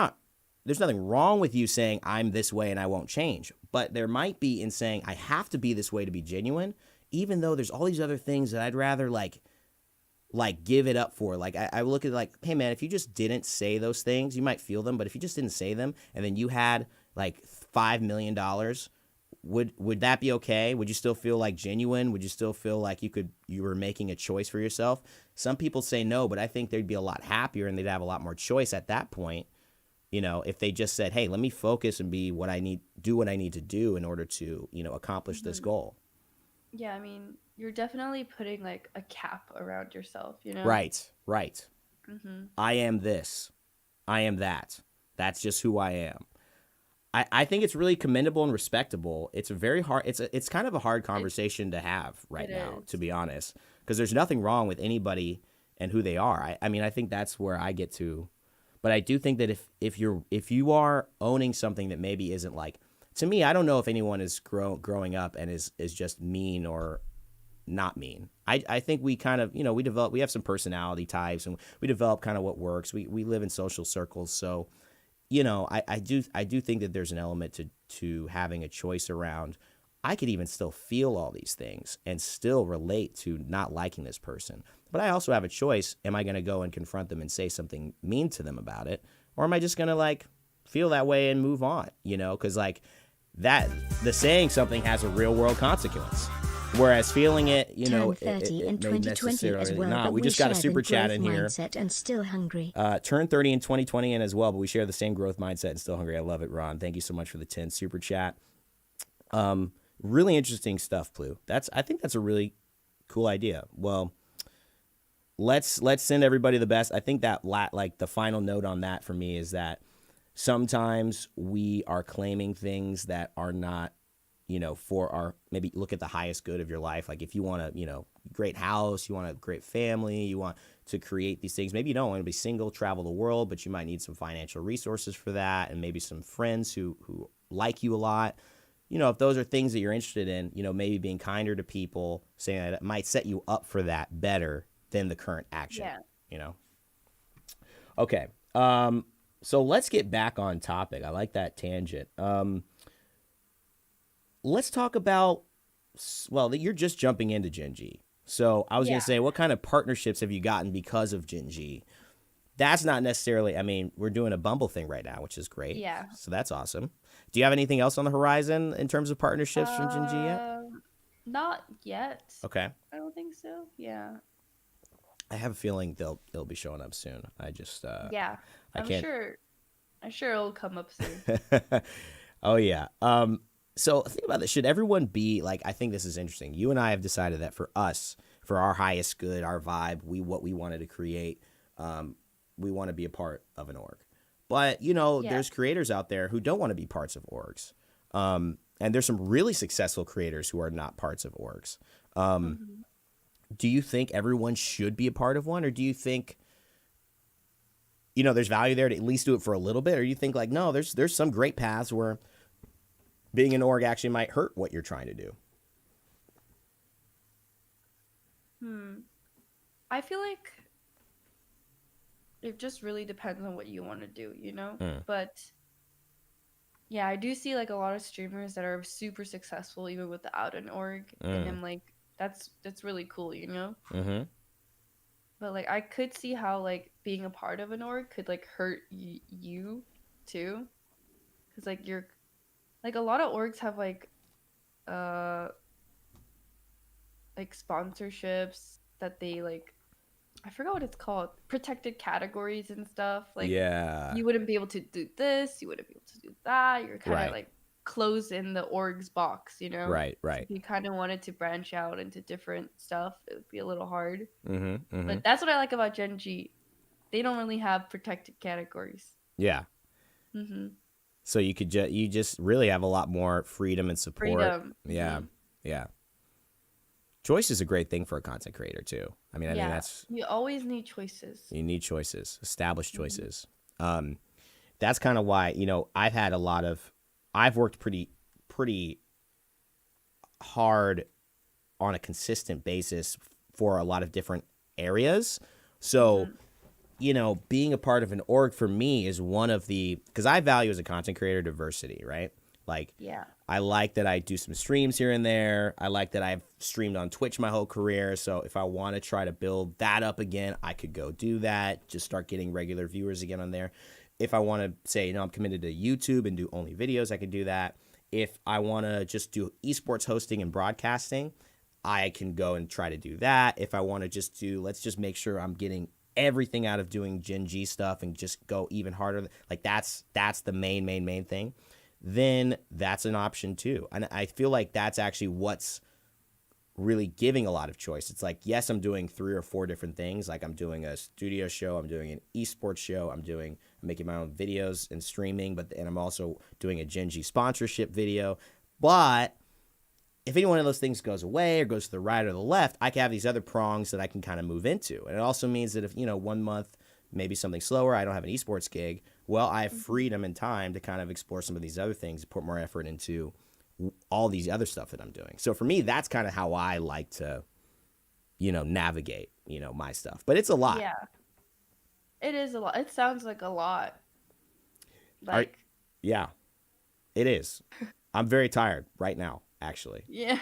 nothing wrong with you saying I'm this way and I won't change. But there might be in saying I have to be this way to be genuine, even though there's all these other things that I'd rather like give it up for. Like I look at it like, hey man, if you just didn't say those things, you might feel them, but if you just didn't say them and then you had like $5 million, would that be okay? Would you still feel like genuine? Would you still feel like you were making a choice for yourself? Some people say no, but I think they'd be a lot happier and they'd have a lot more choice at that point. If they just said, hey, let me focus and be do what I need to do in order to, accomplish this Mhm. goal. Yeah, I mean, you're definitely putting like a cap around yourself. Right, right. Mm-hmm. I am this. I am that. That's just who I am. I think it's really commendable and respectable. It's a very hard. It's kind of a hard conversation to have right It now, to is. be honest, because there's nothing wrong with anybody and who they are. I mean, I think that's where I get to, but I do think that if you are owning something that maybe isn't like, to me, I don't know if anyone is growing up and is just mean or not mean. I think we kind of, we have some personality types and we develop kind of what works. We live in social circles, so I do think that there's an element to having a choice around. I could even still feel all these things and still relate to not liking this person. But I also have a choice. Am I going to go and confront them and say something mean to them about it? Or am I just going to like feel that way and move on? Because like the saying something has a real world consequence. Whereas feeling it, Turn 30 in it may 2020 as well, not. but We we just got a share super the chat growth in here. mindset and still hungry. Turn 30 in 2020 in as well, but we share the same growth mindset and still hungry. I love it, Ron. Thank you so much for the 10 super chat. Really interesting stuff, Ploo. I think that's a really cool idea. Well, let's send everybody the best. I think that like the final note on that for me is that sometimes we are claiming things that are not, for our, maybe look at the highest good of your life. Like if you want a, great house, you want a great family, you want to create these things. Maybe you don't want to be single, travel the world, but you might need some financial resources for that. And maybe some friends who like you a lot. If those are things that you're interested in, maybe being kinder to people, saying that it might set you up for that better than the current action, Yeah. Okay. So let's get back on topic. I like that tangent. Let's talk about, well, you're just jumping into Jinji. So I was going Yeah. to say, what kind of partnerships have you gotten because of Jinji? That's not necessarily, I mean, we're doing a Bumble thing right now, which is great. Yeah. So that's awesome. Do you have anything else on the horizon in terms of partnerships from Jinji yet? Not yet. Okay. I don't think so. Yeah. I have a feeling they'll be showing up soon. I just Yeah. I I'm can't. sure. I'm sure it'll come up soon. Oh yeah. So think about this. Should everyone be like? I think this is interesting. You and I have decided that for us, for our highest good, our vibe, what we wanted to create, we want to be a part of an org. But Yeah. there's creators out there who don't want to be parts of orgs. And there's some really successful creators who are not parts of orgs. Hmm. Do you think everyone should be a part of one, or do you think there's value there to at least do it for a little bit, or you think like no, there's some great paths where being an org actually might hurt what you're trying to do? I feel like it just really depends on what you want to do, you know? Mm. But yeah, I do see like a lot of streamers that are super successful even without an org, and Mm. I'm like, that's really cool, you know? Mm-hmm. But like I could see how like being a part of an org could like hurt you too, because like you're like a lot of orgs have uh like sponsorships that they like, I forgot what it's called, protected categories and stuff. Like Yeah. you wouldn't be able to do this, you wouldn't be able to do that. You're kind of Right. like closed in the org's box, you know? Right. So Right. if you kind of wanted to branch out into different stuff, it would be a little hard. Mm-hmm. Mm-hmm. But that's what I like about Gen.G. They don't really have protected categories. Yeah. Mm-hmm. So you just really have a lot more freedom and support. Freedom. Yeah. Mm-hmm. Yeah. Choice is a great thing for a content creator too. I mean, I think Yeah. that's You always need choices. you need choices, established Mm-hmm. choices. That's kind of why I've worked pretty hard on a consistent basis for a lot of different areas. So, being a part of an org for me is one of because I value as a content creator diversity, right? Like, Yeah. I like that I do some streams here and there. I like that I've streamed on Twitch my whole career. So if I want to try to build that up again, I could go do that. Just start getting regular viewers again on there. If I want to say, I'm committed to YouTube and do only videos, I can do that. If I want to just do esports hosting and broadcasting, I can go and try to do that. If I want to let's just make sure I'm getting everything out of doing Jinji stuff and just go even harder. Like that's the main thing. Then that's an option too. And I feel like that's actually what's really giving a lot of choice. It's like, yes, I'm doing 3 or 4 different things. Like I'm doing a studio show, I'm doing an esports show, I'm making my own videos and streaming, and I'm also doing a Jinji sponsorship video. But if any one of those things goes away or goes to the right or the left, I can have these other prongs that I can kind of move into. And it also means that if, 1 month, maybe something slower, I don't have an esports gig, well, I have freedom and time to kind of explore some of these other things, put more effort into all these other stuff that I'm doing. So for me, that's kind of how I like to, navigate, my stuff. But it's a lot. Yeah. It is a lot. It sounds like a lot. Yeah, it is. I'm very tired right now, actually. Yeah.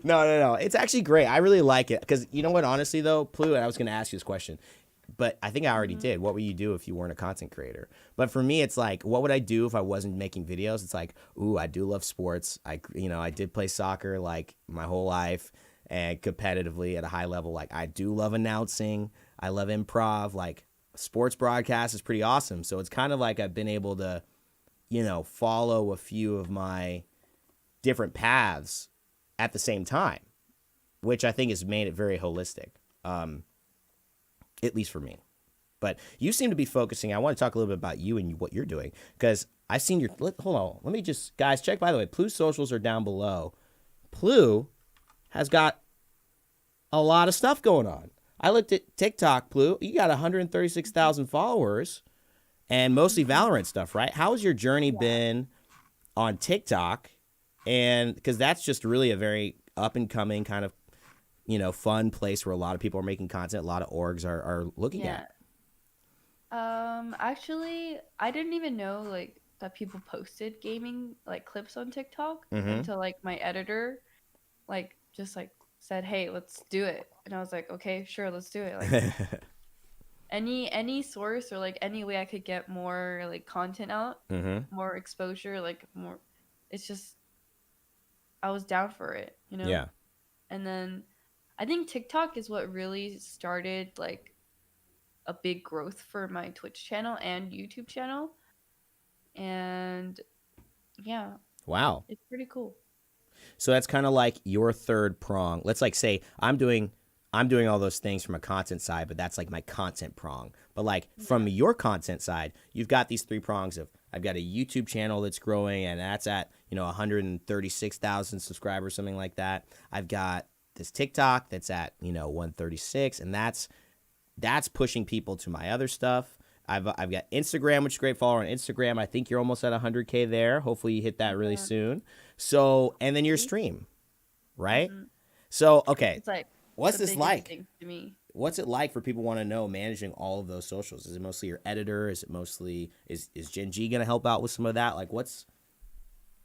No. It's actually great. I really like it because you know what? Honestly, though, Ploo, and I was going to ask you this question, but I think I already did. What would you do if you weren't a content creator? But for me, it's like, what would I do if I wasn't making videos? It's like, I do love sports. I did play soccer like my whole life and competitively at a high level. Like I do love announcing. I love improv. Like sports broadcast is pretty awesome. So it's kind of like I've been able to, follow a few of my different paths at the same time, which I think has made it very holistic, at least for me. But you seem to be focusing. I want to talk a little bit about you and what you're doing because I've seen your. Hold on, let me just guys check. By the way, Ploo's socials are down below. Ploo has got a lot of stuff going on. I looked at TikTok, Ploo. You got 136,000 followers and mostly Valorant stuff, right? How has your journey been on TikTok? And because that's just really a very up and coming kind of, fun place where a lot of people are making content. A lot of orgs are looking at. Actually, I didn't even know like that people posted gaming like clips on TikTok until like my editor like just like said, "Hey, let's do it." And I was like, "Okay, sure, let's do it." Like any source or like any way I could get more like content out, more exposure, like more, it's just I was down for it, Yeah. And then I think TikTok is what really started like a big growth for my Twitch channel and YouTube channel. And yeah, Wow. it's pretty cool. So that's kind of like your third prong. Let's like say I'm doing all those things from a content side, but that's like my content prong. But like from your content side, you've got these three prongs of I've got a YouTube channel that's growing and that's at, 136,000 subscribers, something like that. I've got this TikTok that's at, 136, and that's pushing people to my other stuff. I've got Instagram, which is a great follower on Instagram. I think you're almost at 100K there. Hopefully you hit that really soon. So, and then your stream, right? Mm-hmm. So, okay. It's like what's the this biggest like? thing to me. What's it like for people who want to know managing all of those socials? Is it mostly your editor? Is it mostly is Gen.G going to help out with some of that? Like what's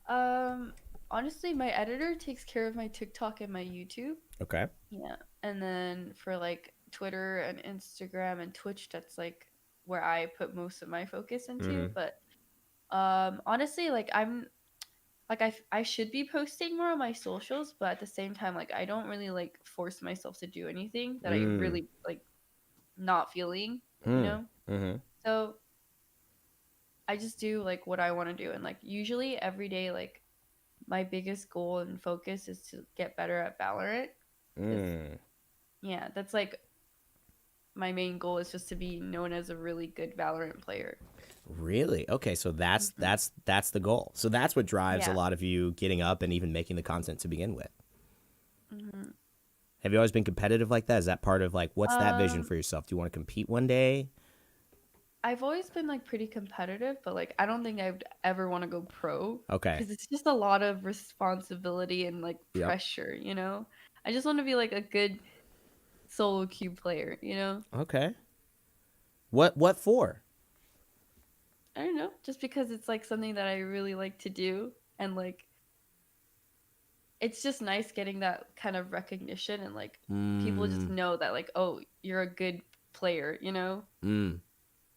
Honestly, my editor takes care of my TikTok and my YouTube. Okay. Yeah. And then for like Twitter and Instagram and Twitch, that's like where I put most of my focus into. But honestly, like I should be posting more on my socials, but at the same time, like I don't really like force myself to do anything that I really like not feeling, Mm-hmm. So I just do like what I want to do, and like usually every day, like my biggest goal and focus is to get better at Valorant. Yeah, that's like my main goal is just to be known as a really good Valorant player. Really? Okay, so that's the goal. So that's what drives a lot of you getting up and even making the content to begin with. Have you always been competitive like that? Is that part of like what's that vision for yourself? Do you want to compete one day? I've always been like pretty competitive, but like I don't think I'd ever want to go pro. Okay. Because it's just a lot of responsibility and like pressure, I just want to be like a good solo queue player, Okay. What for? I don't know, just because it's like something that I really like to do, and like it's just nice getting that kind of recognition, and like people just know that like, oh, you're a good player,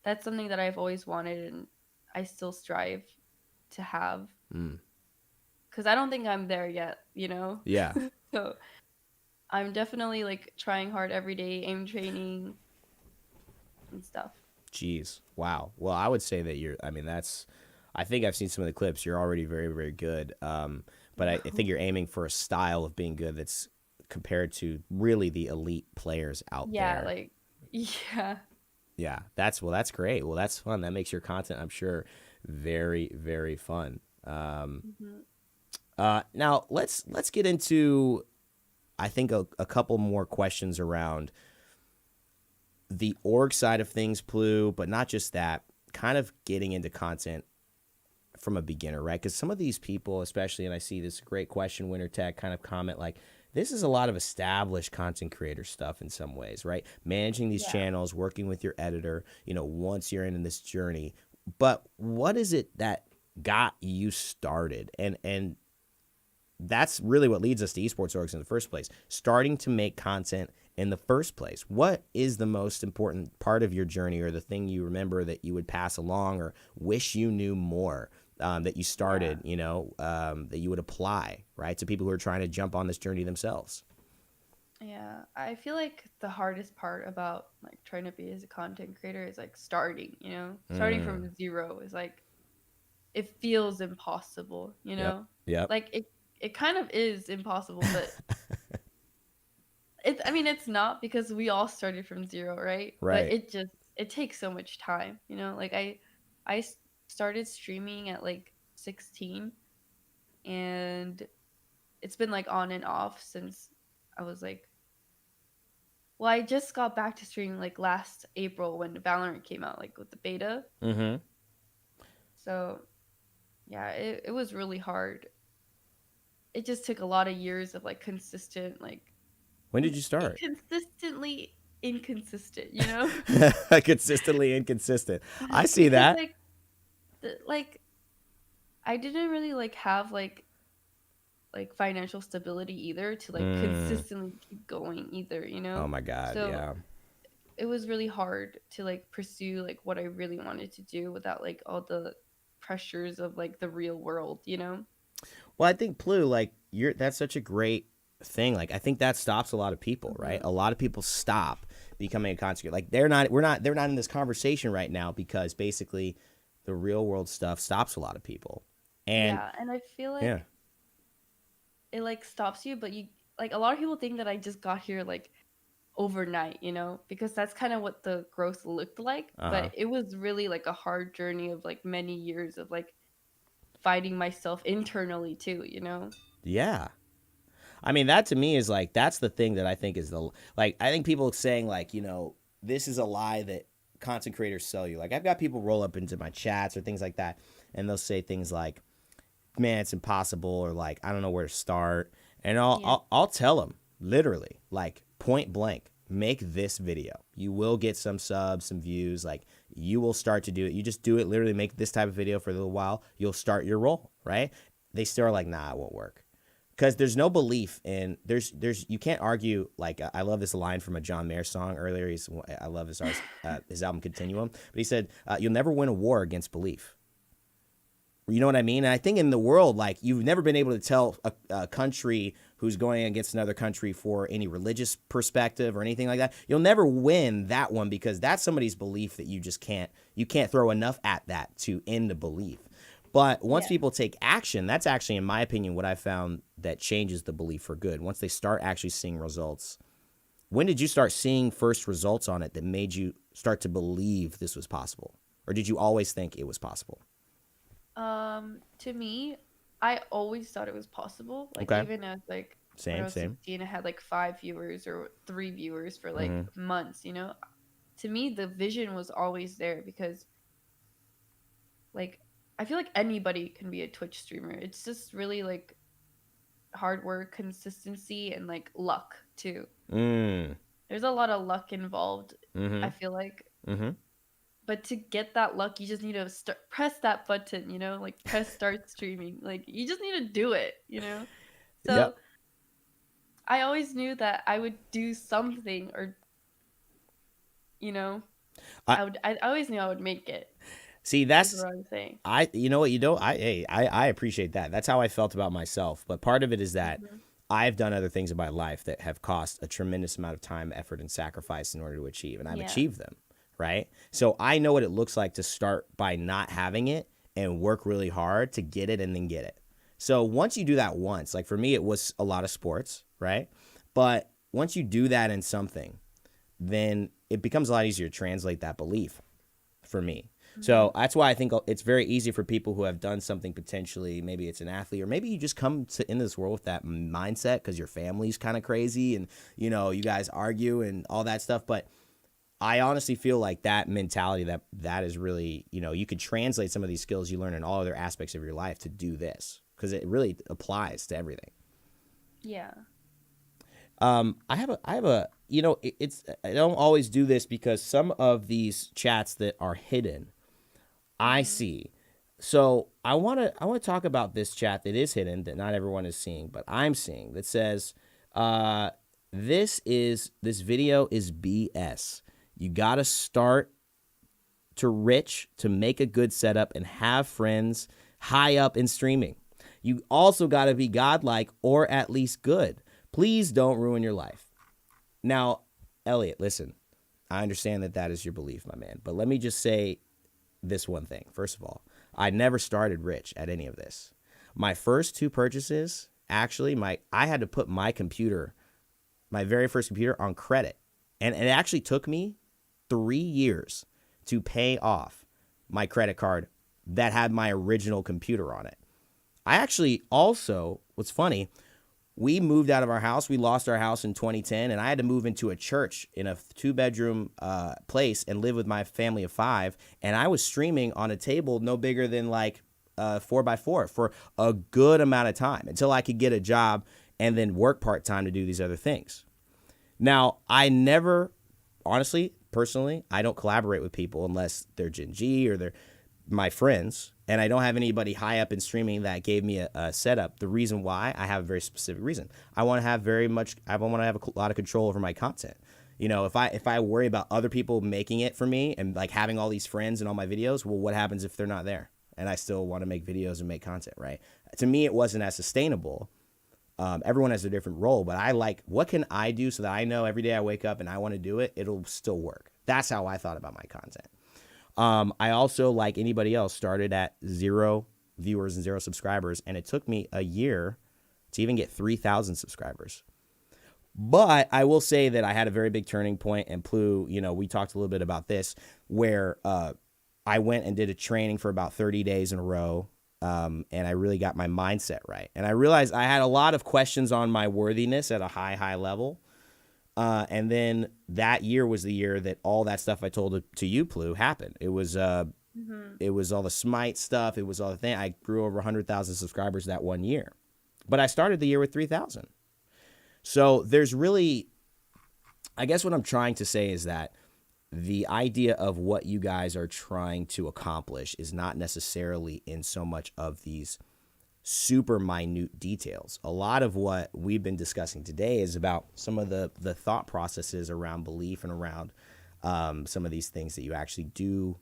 That's something that I've always wanted, and I still strive to have. Because I don't think I'm there yet, Yeah. So I'm definitely like trying hard every day, aim training and stuff. Jeez. Wow. Well, I would say that I think I've seen some of the clips. You're already very, very good. But I think you're aiming for a style of being good that's compared to really the elite players out there. Yeah. That's great. Well, that's fun. That makes your content, I'm sure, very, very fun. Now let's get into, I think, a couple more questions around the org side of things, Ploo, but not just that, kind of getting into content from a beginner, right? Because some of these people, especially, and I see this great question, Winter Tech, kind of comment like, this is a lot of established content creator stuff in some ways, right? Managing these channels, working with your editor, once you're in this journey. But what is it that got you started? And that's really what leads us to Esports Orgs in the first place, starting to make content in the first place. What is the most important part of your journey, or the thing you remember that you would pass along or wish you knew more that you started, that you would apply, right, to people who are trying to jump on this journey themselves? Yeah, I feel like the hardest part about like trying to be as a content creator is like starting, starting from zero is like, it feels impossible, Yep. Like it kind of is impossible, but it's not, because we all started from zero, right? Right. But it takes so much time, like I started streaming at like 16, and it's been like on and off since I was like, well, I just got back to streaming like last April when Valorant came out, like with the beta. So yeah, it was really hard. It just took a lot of years of like consistent, like, When did you start? consistently inconsistent, Consistently inconsistent. I see that. Like I didn't really like have like financial stability either to like consistently keep going either, Oh my God. So yeah. it was really hard to like pursue like what I really wanted to do without like all the pressures of like the real world, Well, I think, Ploo, like that's such a great thing. Like I think that stops a lot of people, right? A lot of people stop becoming a content creator. Like they're not in this conversation right now because basically the real world stuff stops a lot of people. And Yeah, and I feel like yeah, it like stops you, but you like a lot of people think that I just got here like overnight, you know, because that's kind of what the growth looked like, uh-huh. but it was really like a hard journey of like many years of like fighting myself internally too, you know. Yeah. I mean, that to me is like, that's the thing that I think is like, I think people saying like, this is a lie that content creators sell you. Like, I've got people roll up into my chats or things like that, and they'll say things like, man, it's impossible, or like, I don't know where to start. And Yeah. I'll tell them literally, like, point blank, make this video. You will get some subs, some views. Like, you will start to do it. You just do it, literally make this type of video for a little while. You'll start your roll, right? They still are like, nah, it won't work. Because there's no belief in, you can't argue. Like, I love this line from a John Mayer song earlier. I love his album Continuum, but he said, you'll never win a war against belief. You know what I mean? And I think in the world, like, you've never been able to tell a country who's going against another country for any religious perspective or anything like that. You'll never win that one, because that's somebody's belief that you can't throw enough at that to end the belief. But once people take action, that's actually, in my opinion, what I found that changes the belief for good. Once they start actually seeing results. When did you start seeing first results on it that made you start to believe this was possible? Or did you always think it was possible? To me, I always thought it was possible. Like, Okay. even as like when I was Same. 16, I had like 5 viewers or 3 viewers for like Mm-hmm. months, you know. To me, the vision was always there because like I feel like anybody can be a Twitch streamer. It's just really like hard work, consistency, and like luck too. Mm. There's a lot of luck involved, Mm-hmm. I feel like. Mm-hmm. But to get that luck, you just need to press that button, you know, like press start streaming. Like, you just need to do it, you know. So Yep. I always knew that I would do something, or you know, I I always knew I would make it. see. Is That's what I'm saying. you know what you don't. I appreciate that. That's how I felt about myself. But part of it is that Mhm. I've done other things in my life that have cost a tremendous amount of time, effort, and sacrifice in order to achieve, and I've Yeah. achieved them. Right. So I know what it looks like to start by not having it and work really hard to get it and then get it. So once you do that once, like for me, it was a lot of sports, right? But once you do that in something, then it becomes a lot easier to translate that belief for me. So that's why I think it's very easy for people who have done something, potentially, maybe it's an athlete, or maybe you just come into this world with that mindset because your family's kind of crazy and, you guys argue and all that stuff. But I honestly feel like that mentality, that is really, you could translate some of these skills you learn in all other aspects of your life to do this, because it really applies to everything. Yeah. I have a, I don't always do this because some of these chats that are hidden, I see. So I want to talk about this chat that is hidden, that not everyone is seeing, but I'm seeing, that says, this video is BS. You got to start to rich to make a good setup and have friends high up in streaming. You also got to be godlike or at least good. Please don't ruin your life. Now, Elliot, listen, I understand that is your belief, my man, but let me just say this one thing. First of all, I never started rich at any of this. My first 2 purchases, actually, I had to put my very first computer on credit. And it actually took me 3 years to pay off my credit card that had my original computer on it. I actually also, what's funny, we moved out of our house. We lost our house in 2010, and I had to move into a church in a 2-bedroom place and live with my family of 5. And I was streaming on a table no bigger than like 4x4 for a good amount of time until I could get a job and then work part-time to do these other things. Now, I never, honestly, personally, I don't collaborate with people unless they're Jinji or they're my friends, and I don't have anybody high up in streaming that gave me a setup. The reason why, I have a very specific reason. I want to have a lot of control over my content. If I worry about other people making it for me and like having all these friends in all my videos, well, what happens if they're not there? And I still want to make videos and make content, right? To me, it wasn't as sustainable. Everyone has a different role, but I like, what can I do so that I know every day I wake up and I want to do it, it'll still work. That's how I thought about my content. I also, like anybody else, started at 0 viewers and 0 subscribers, and it took me a year to even get 3,000 subscribers. But I will say that I had a very big turning point, and Ploo, we talked a little bit about this, where I went and did a training for about 30 days in a row, and I really got my mindset right. And I realized I had a lot of questions on my worthiness at a high level. And then that year was the year that all that stuff I told to you, Ploo, happened. It was it was all the Smite stuff. It was all the thing. I grew over 100,000 subscribers that one year. But I started the year with 3,000. So there's really, I guess what I'm trying to say is that the idea of what you guys are trying to accomplish is not necessarily in so much of these super minute details. A lot of what we've been discussing today is about some of the thought processes around belief and around some of these things that you actually do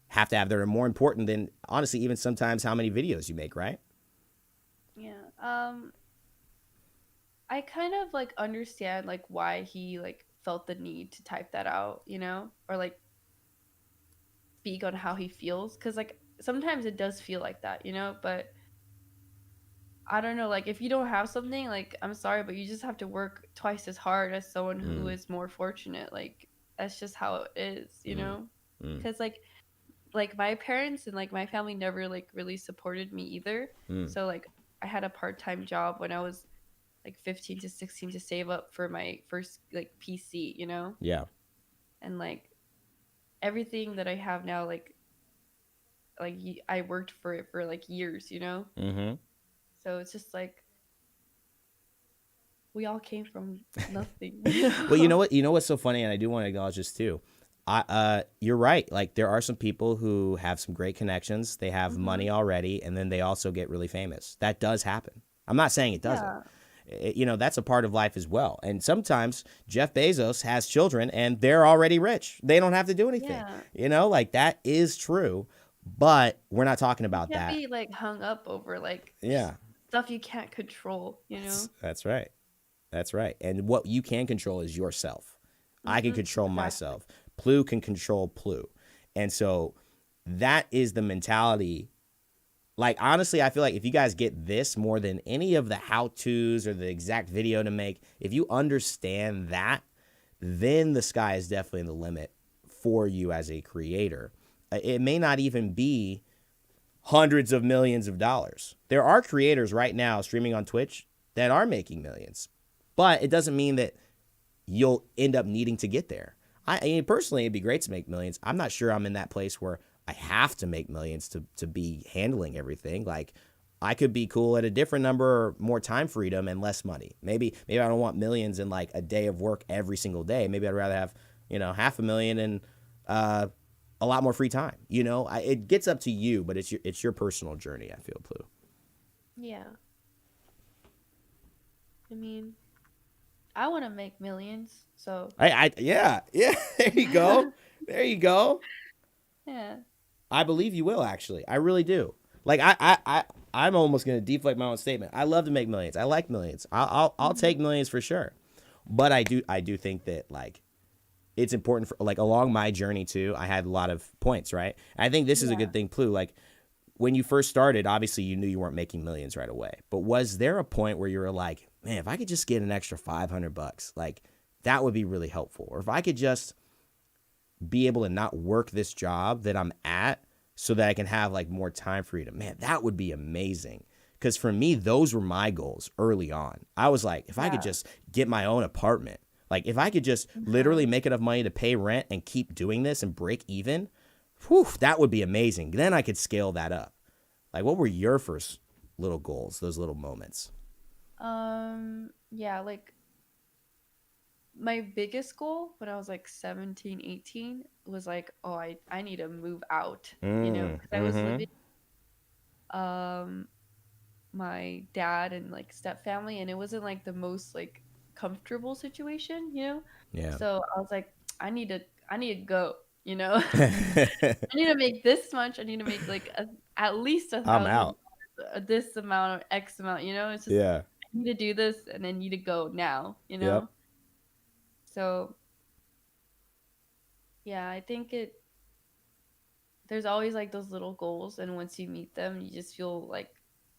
have to have that are more important than, honestly, even sometimes how many videos you make, right? Yeah. I kind of like understand like why he like felt the need to type that out, or like speak on how he feels, because like sometimes it does feel like that, but I don't know, like if you don't have something, like I'm sorry, but you just have to work twice as hard as someone who is more fortunate. Like that's just how it is, because like my parents and like my family never like really supported me either. So like I had a part-time job when I was like 15 to 16 to save up for my first like PC, Yeah. and like everything that I have now, like I worked for it for like years, Mm-hmm. so it's just like we all came from nothing. Well, you know what's so funny, and I do want to acknowledge this too. You're right. Like there are some people who have some great connections. They have money already, and then they also get really famous. That does happen. I'm not saying it doesn't. That's a part of life as well. And sometimes Jeff Bezos has children and they're already rich. They don't have to do anything. Like that is true. But we're not talking about You can't that. be like hung up over like Yeah. stuff you can't control, That's right. That's right. And what you can control is yourself. I can control myself. Ploo can control Ploo. And so that is the mentality. Like, honestly, I feel like if you guys get this more than any of the how-tos or the exact video to make, if you understand that, then the sky is definitely the limit for you as a creator. It may not even be hundreds of millions of dollars. There are creators right now streaming on Twitch that are making millions, but it doesn't mean that you'll end up needing to get there. I mean, personally, it'd be great to make millions. I'm not sure I'm in that place where I have to make millions to be handling everything. Like I could be cool at a different number or more time freedom and less money. Maybe I don't want millions in like a day of work every single day. Maybe I'd rather have, $500,000 and a lot more free time. It gets up to you, but it's your personal journey, I feel, Ploo. Yeah. I mean, I want to make millions, so Yeah. There you go. There you go. yeah. I believe you will, actually. I really do. Like I'm almost gonna deflect my own statement. I love to make millions. I like millions. I'll take millions for sure. But I do think that like it's important for like along my journey too. I had a lot of points, right? I think this is a good thing, Ploo. Like when you first started, obviously you knew you weren't making millions right away. But was there a point where you were like, man, if I could just get an extra $500, like that would be really helpful, or if I could just be able to not work this job that I'm at so that I can have like more time freedom. Man, that would be amazing. Because for me, those were my goals early on. I was like, if I could just get my own apartment, like if I could just literally make enough money to pay rent and keep doing this and break even, whew, that would be amazing. Then I could scale that up. Like what were your first little goals, those little moments? Yeah, like my biggest goal when I was like 17, 18 was like, oh, I need to move out, because I was living my dad and like step family, and it wasn't like the most like comfortable situation, Yeah. So I was like, I need to go, I need to make this much. I need to make like at least I'm 1,000, out. this amount or X amount, It's just Yeah. I need to do this and I need to go now, Yep. So yeah, I think there's always like those little goals, and once you meet them, you just feel like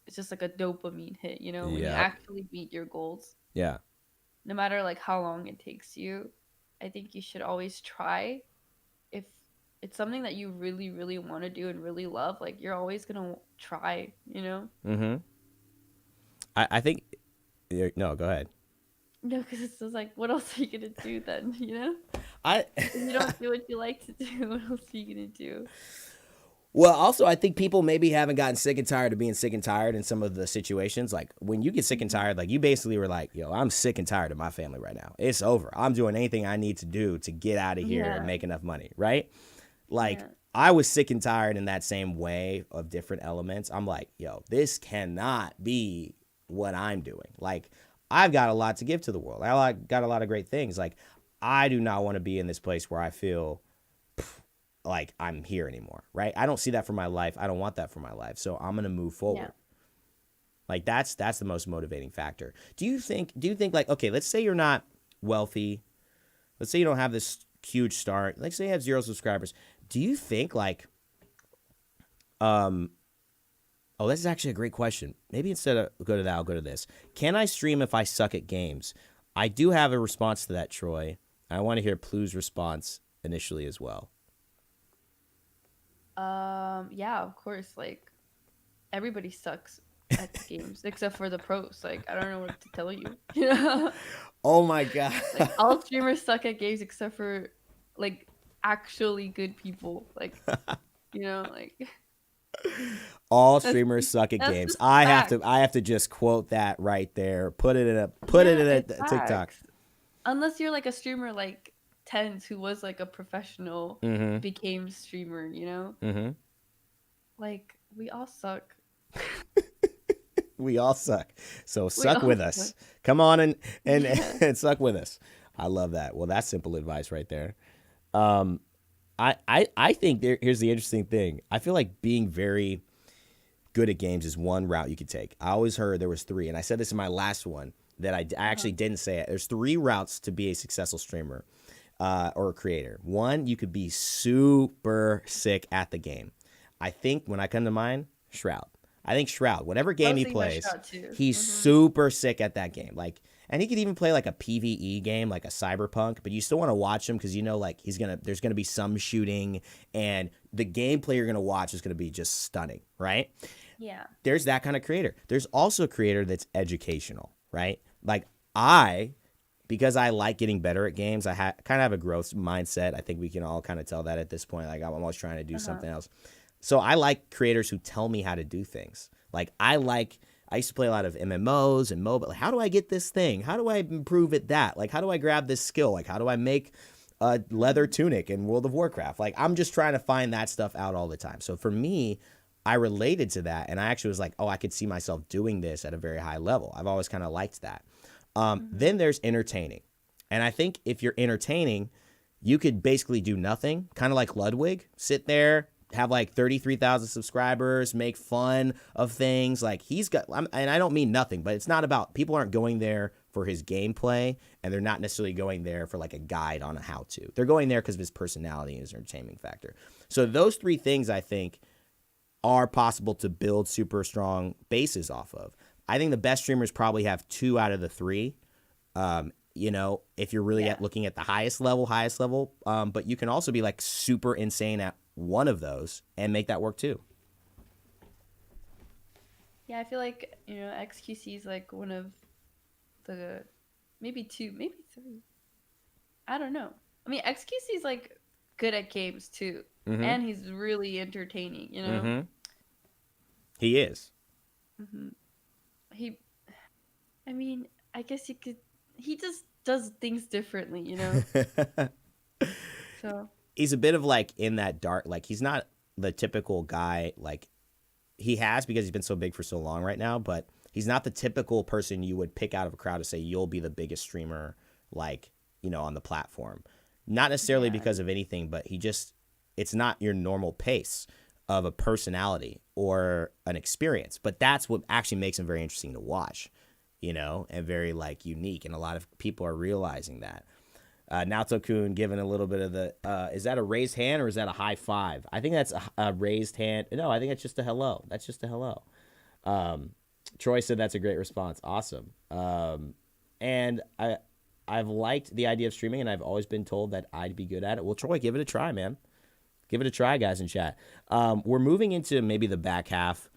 it's just like a dopamine hit, you know, when you Yep. actually meet your goals, Yeah. no matter like how long it takes you. I think you should always try. If it's something that you really, really want to do and really love, like you're always gonna try, you know? Mm-hmm. I think no, go ahead. No, because it's just like, what else are you gonna do then, you know? I If you don't do what you like to do, what else are you gonna do? Well, also, I think people maybe haven't gotten sick and tired of being sick and tired in some of the situations. Like when you get sick and tired, like you basically were like, yo, I'm sick and tired of my family right now. It's over. I'm doing anything I need to do to get out of here and Yeah. make enough money, right? Like Yeah. I was sick and tired in that same way of different elements. I'm like, yo, this cannot be what I'm doing. Like I've got a lot to give to the world. Got a lot of great things. Like I do not want to be in this place where I feel like I'm here anymore, right? I don't see that for my life. I don't want that for my life. So I'm going to move forward. Yeah. Like that's the most motivating factor. Do you think like, okay, let's say you're not wealthy. Let's say you don't have this huge start. Let's say you have 0 subscribers. Do you think like, oh, this is actually a great question. Maybe instead of go to that, I'll go to this. Can I stream if I suck at games? I do have a response to that, Troy. I want to hear pp.Ploo's response initially as well. Yeah, of course. Like everybody sucks at the games except for the pros. Like I don't know what to tell you. You know, Oh my God. like all streamers suck at games except for like actually good people. Like you know, like All that's streamers suck at that's games. just I facts. have to just quote that right there. Put it in a It's TikTok. facts. Unless you're like a streamer like Tens, who was like a professional, Mm-hmm. became streamer. You know, Mm-hmm. like we all suck. We all suck. So We suck all with suck. us. Come on and Yeah. and suck with us. I love that. Well, that's simple advice right there. I think here's the interesting thing. I feel like being very good at games is one route you could take. I always heard there was 3, and I said this in my last one that I actually didn't say it. There's 3 routes to be a successful streamer or a creator. One, you could be super sick at the game. I think when I come to mind, Shroud. I think Shroud, whatever game he plays, he's super sick at that game. Like, and he could even play like a PvE game, like a Cyberpunk, but you still want to watch him because you know, like there's gonna be some shooting, and the gameplay you're gonna watch is gonna be just stunning, right? Yeah. There's that kind of creator. There's also a creator that's educational, right? Like because I like getting better at games, I kind of have a growth mindset. I think we can all kind of tell that at this point. Like I'm always trying to do something else. So I like creators who tell me how to do things. Like I used to play a lot of MMOs and mobile. Like, how do I get this thing? How do I improve at that? Like, how do I grab this skill? Like, how do I make a leather tunic in World of Warcraft? Like, I'm just trying to find that stuff out all the time. So for me, I related to that. And I actually was like, oh, I could see myself doing this at a very high level. I've always kind of liked that. Then there's entertaining. And I think if you're entertaining, you could basically do nothing, kind of like Ludwig, sit there, have like 33,000 subscribers, make fun of things. Like he's got, and I don't mean nothing, but it's not about, people aren't going there for his gameplay, and they're not necessarily going there for like a guide on a how to. They're going there because of his personality and his entertainment factor. So those 3 things I think are possible to build super strong bases off of. I think the best streamers probably have 2 out of the 3. You know, if you're really looking at the highest level, but you can also be like super insane at one of those and make that work too. Yeah, I feel like, you know, XQC is like one of the maybe 2, maybe 3. I don't know. I mean, XQC is like good at games too, and he's really entertaining. You know, He is. I mean, I guess you could. He just does things differently. You know. So he's a bit of like in that dark. Like he's not the typical guy. Like he has, because he's been so big for so long right now, but he's not the typical person you would pick out of a crowd to say you'll be the biggest streamer, like, you know, on the platform. Not necessarily because of anything, but it's not your normal pace of a personality or an experience. But that's what actually makes him very interesting to watch, you know, and very like unique. And a lot of people are realizing that. Naoto-kun giving a little bit of the, is that a raised hand or is that a high five? I think that's a raised hand. No, I think that's just a hello. That's just a hello. Troy said that's a great response. Awesome. And I've liked the idea of streaming, and I've always been told that I'd be good at it. Well, Troy, give it a try, man. Give it a try, guys in chat. We're moving into maybe the back half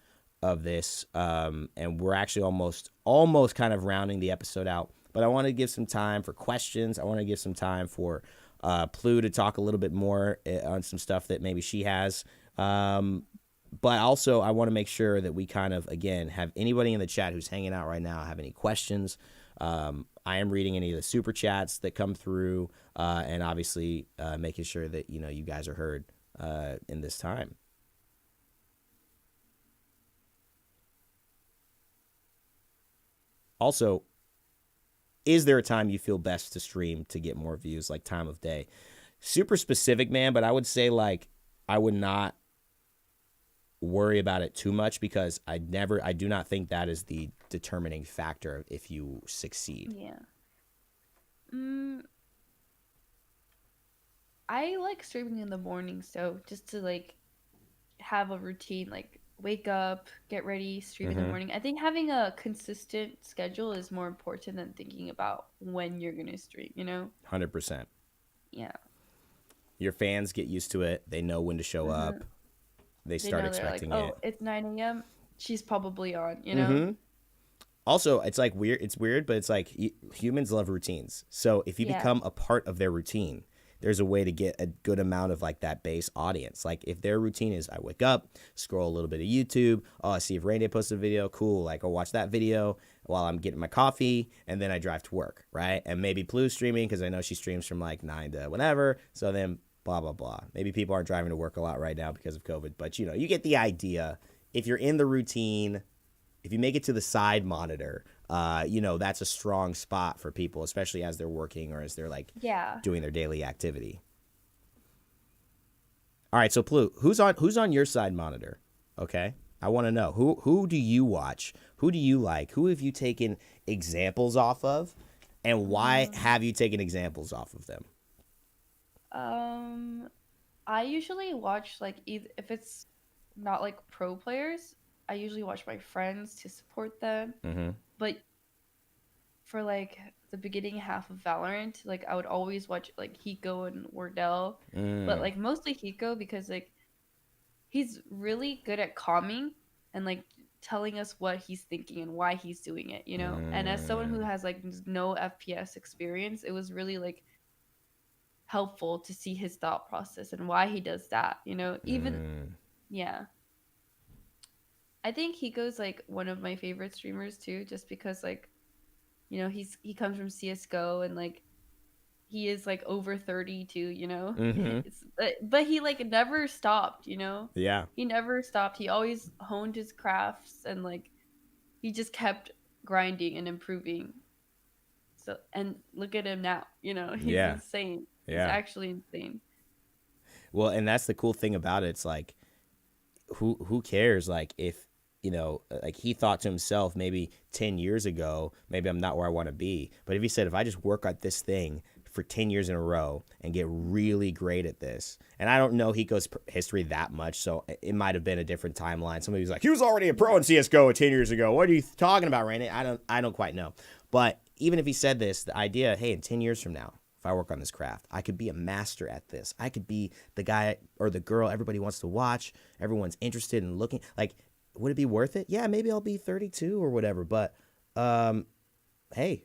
of this, and we're actually almost kind of rounding the episode out. But I want to give some time for questions. I want to give some time for Ploo to talk a little bit more on some stuff that maybe she has. But also, I want to make sure that we kind of, again, have anybody in the chat who's hanging out right now have any questions. I am reading any of the super chats that come through, and obviously making sure that, you guys are heard in this time. Also, is there a time you feel best to stream to get more views, like time of day? Super specific, man, but I would say, like, I would not worry about it too much because I do not think that is the determining factor if you succeed. Yeah. I like streaming in the morning, so just to like have a routine, like wake up, get ready, stream in the morning. I think having a consistent schedule is more important than thinking about when you're gonna stream, 100%. Yeah. Your fans get used to it. They know when to show up. They start expecting it. Oh, it's 9 a.m. She's probably on, Also, it's like weird. It's weird, but it's like humans love routines. So if you become a part of their routine, there's a way to get a good amount of like that base audience. Like if their routine is I wake up, scroll a little bit of YouTube. Oh, I see if Raynday posted a video. Cool. Like I'll watch that video while I'm getting my coffee, and then I drive to work, right? And maybe Ploo's streaming because I know she streams from like 9 to whatever. So then blah, blah, blah. Maybe people aren't driving to work a lot right now because of COVID, but you get the idea. If you're in the routine, if you make it to the side monitor, that's a strong spot for people, especially as they're working or as they're like doing their daily activity. All right, so Ploo, who's on your side monitor? Okay, I want to know who do you watch? Who do you like? Who have you taken examples off of, and why have you taken examples off of them? I usually watch like if it's not like pro players, I usually watch my friends to support them. But for like the beginning half of Valorant, like I would always watch like Hiko and Wardell, but like mostly Hiko because like he's really good at calming and like telling us what he's thinking and why he's doing it, And as someone who has like no FPS experience, it was really like helpful to see his thought process and why he does that, I think Hiko's like one of my favorite streamers too, just because like he comes from CS:GO and like he is like over 30 too. But he like never stopped, he never stopped. He always honed his crafts and like he just kept grinding and improving. So, and look at him now, he's insane. He's actually insane. Well, and that's the cool thing about it. It's like, who cares? Like if, like he thought to himself, maybe 10 years ago, maybe I'm not where I want to be. But if he said, if I just work at this thing for 10 years in a row and get really great at this, and I don't know Hiko's history that much, so it might have been a different timeline. Somebody was like, he was already a pro in CSGO 10 years ago. What are you talking about, Raynday? I don't quite know. But even if he said this, the idea, hey, in 10 years from now, if I work on this craft, I could be a master at this. I could be the guy or the girl everybody wants to watch. Everyone's interested in looking. Like, would it be worth it? Yeah, maybe I'll be 32 or whatever. But, hey,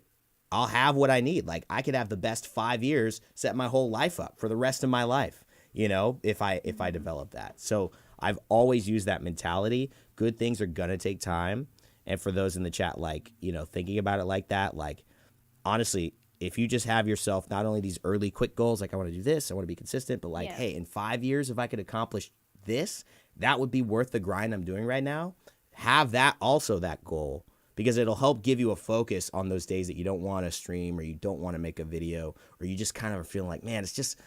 I'll have what I need. Like, I could have the best 5 years, set my whole life up for the rest of my life, if I develop that. So I've always used that mentality. Good things are going to take time. And for those in the chat, like, thinking about it like that, like, honestly, if you just have yourself not only these early quick goals, like I want to do this, I want to be consistent, but like, hey, in 5 years, if I could accomplish this, that would be worth the grind I'm doing right now. Have that also that goal, because it'll help give you a focus on those days that you don't want to stream or you don't want to make a video, or you just kind of are feeling like, man, it's just,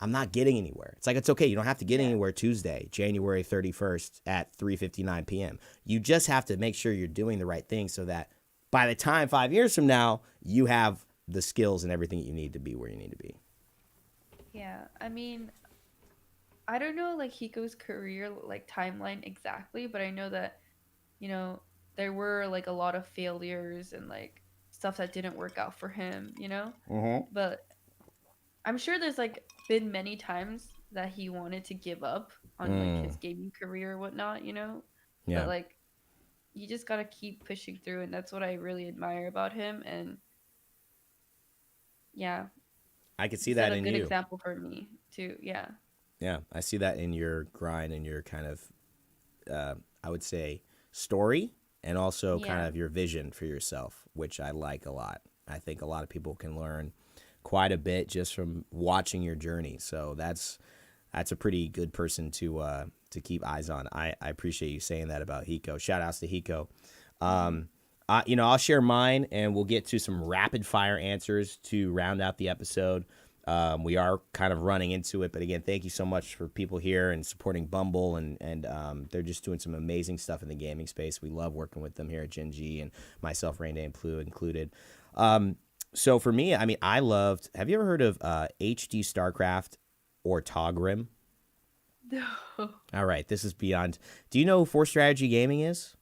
I'm not getting anywhere. It's like, it's okay. You don't have to get anywhere Tuesday, January 31st at 3:59 p.m. You just have to make sure you're doing the right thing so that by the time 5 years from now, you have the skills and everything you need to be where you need to be. Yeah, I mean, I don't know like Hiko's career like timeline exactly, but I know that, you know, there were like a lot of failures and like stuff that didn't work out for him, you know? Mm-hmm. But I'm sure there's like been many times that he wanted to give up on like Mm. his gaming career or whatnot, you know? But Yeah, like you just gotta keep pushing through, and that's what I really admire about him. And yeah, I could he see set that a in good you. example for me too. Yeah. Yeah, I see that in your grind and your kind of, I would say, story, and also kind Yeah. of your vision for yourself, which I like a lot. I think a lot of people can learn quite a bit just from watching your journey. So that's a pretty good person to keep eyes on. I appreciate you saying that about Hiko. Shout outs to Hiko. Hmm. I'll share mine, and we'll get to some rapid fire answers to round out the episode. We are kind of running into it, but again, thank you so much for people here and supporting Bumble, and they're just doing some amazing stuff in the gaming space. We love working with them here at Gen.G, and myself, Raynday, and ft.Ploo included. So for me, I mean, I loved. Have you ever heard of HD StarCraft or Togrim? No. All right, this is beyond. Do you know who Force Strategy Gaming is?